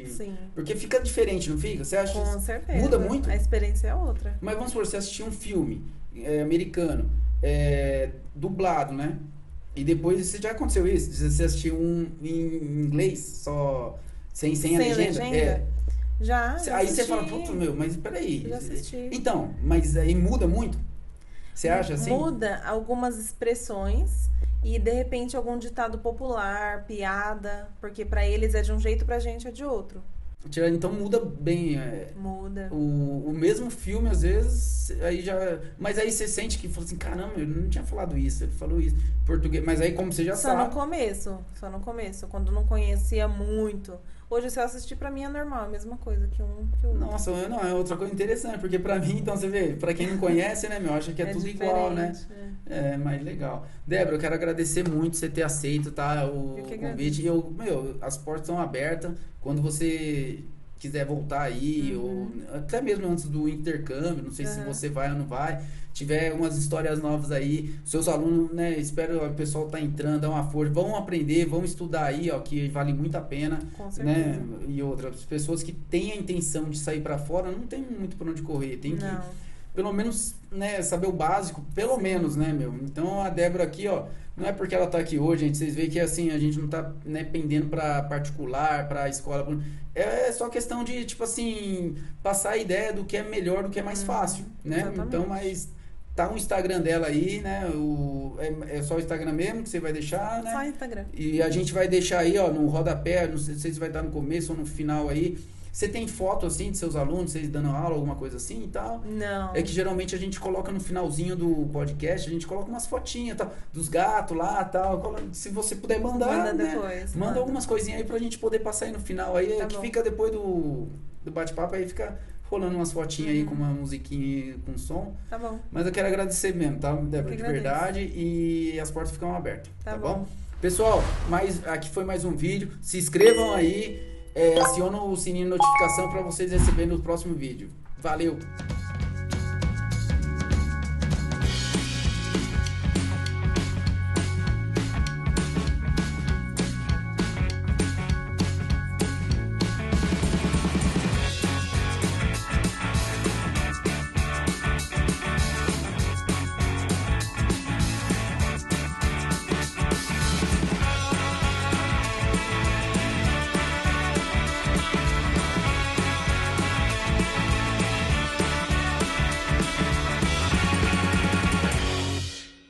Sim. Porque fica diferente, não fica? Você acha? Com certeza. Muda muito? A experiência é outra. Mas vamos supor, você assistir um filme americano, dublado, né? E depois, você já aconteceu isso? Você assistiu um em inglês, só sem a legenda? Já aí assisti. você fala, putz, meu, mas peraí. Já assisti. Então, mas aí muda muito? Você acha assim? Muda algumas expressões e, de repente, algum ditado popular, piada, porque pra eles é de um jeito, pra gente é de outro. Então muda bem. Muda. O mesmo filme, às vezes, aí já. Mas aí você sente que fala assim, caramba, eu não tinha falado isso, ele falou isso. Português. Mas aí, como você já sabe. Só no começo, quando não conhecia muito. Hoje, se eu assistir, pra mim é normal, a mesma coisa que que o outro. Nossa, não, é outra coisa interessante, porque pra mim, então, você vê, pra quem não conhece, né, meu, acha que é tudo igual, né? É, mas legal. Débora, eu quero agradecer muito você ter aceito, tá, o convite. As portas estão abertas, quando você quiser voltar aí, ou até mesmo antes do intercâmbio, não sei se você vai ou não vai, tiver umas histórias novas aí, seus alunos, né, espero o pessoal tá entrando, dá uma força, vão aprender, vão estudar aí, ó, que vale muito a pena. Com certeza. Né? E outras pessoas que têm a intenção de sair para fora, não tem muito por onde correr, tem que pelo menos, né, saber o básico, pelo menos, né, meu. Então a Débora aqui, ó, não é porque ela tá aqui hoje, gente, vocês veem que assim, a gente não tá, né, pendendo para particular, para escola, é só questão de, tipo assim, passar a ideia do que é melhor, do que é mais fácil, né? Exatamente. Então, mas tá o Instagram dela aí, né? É só o Instagram mesmo que você vai deixar, né? Só o Instagram. E a gente vai deixar aí, ó, no rodapé, não sei se vai estar no começo ou no final aí. Você tem foto, assim, de seus alunos, vocês dando aula, alguma coisa assim e tal? Não. É que geralmente a gente coloca no finalzinho do podcast, a gente coloca umas fotinhas, tal, dos gatos lá, tal. Se você puder mandar, Manda né? depois. Manda algumas coisinhas aí pra gente poder passar aí no final. Aí Tá que bom. fica depois do bate-papo, aí fica rolando umas fotinhas aí com uma musiquinha com som. Tá bom. Mas eu quero agradecer mesmo, tá, Débora? De agradeço. verdade. E as portas ficam abertas, Tá tá bom. bom? Pessoal, aqui foi mais um vídeo. Se inscrevam aí, acionam o sininho de notificação para vocês receberem o próximo vídeo. Valeu!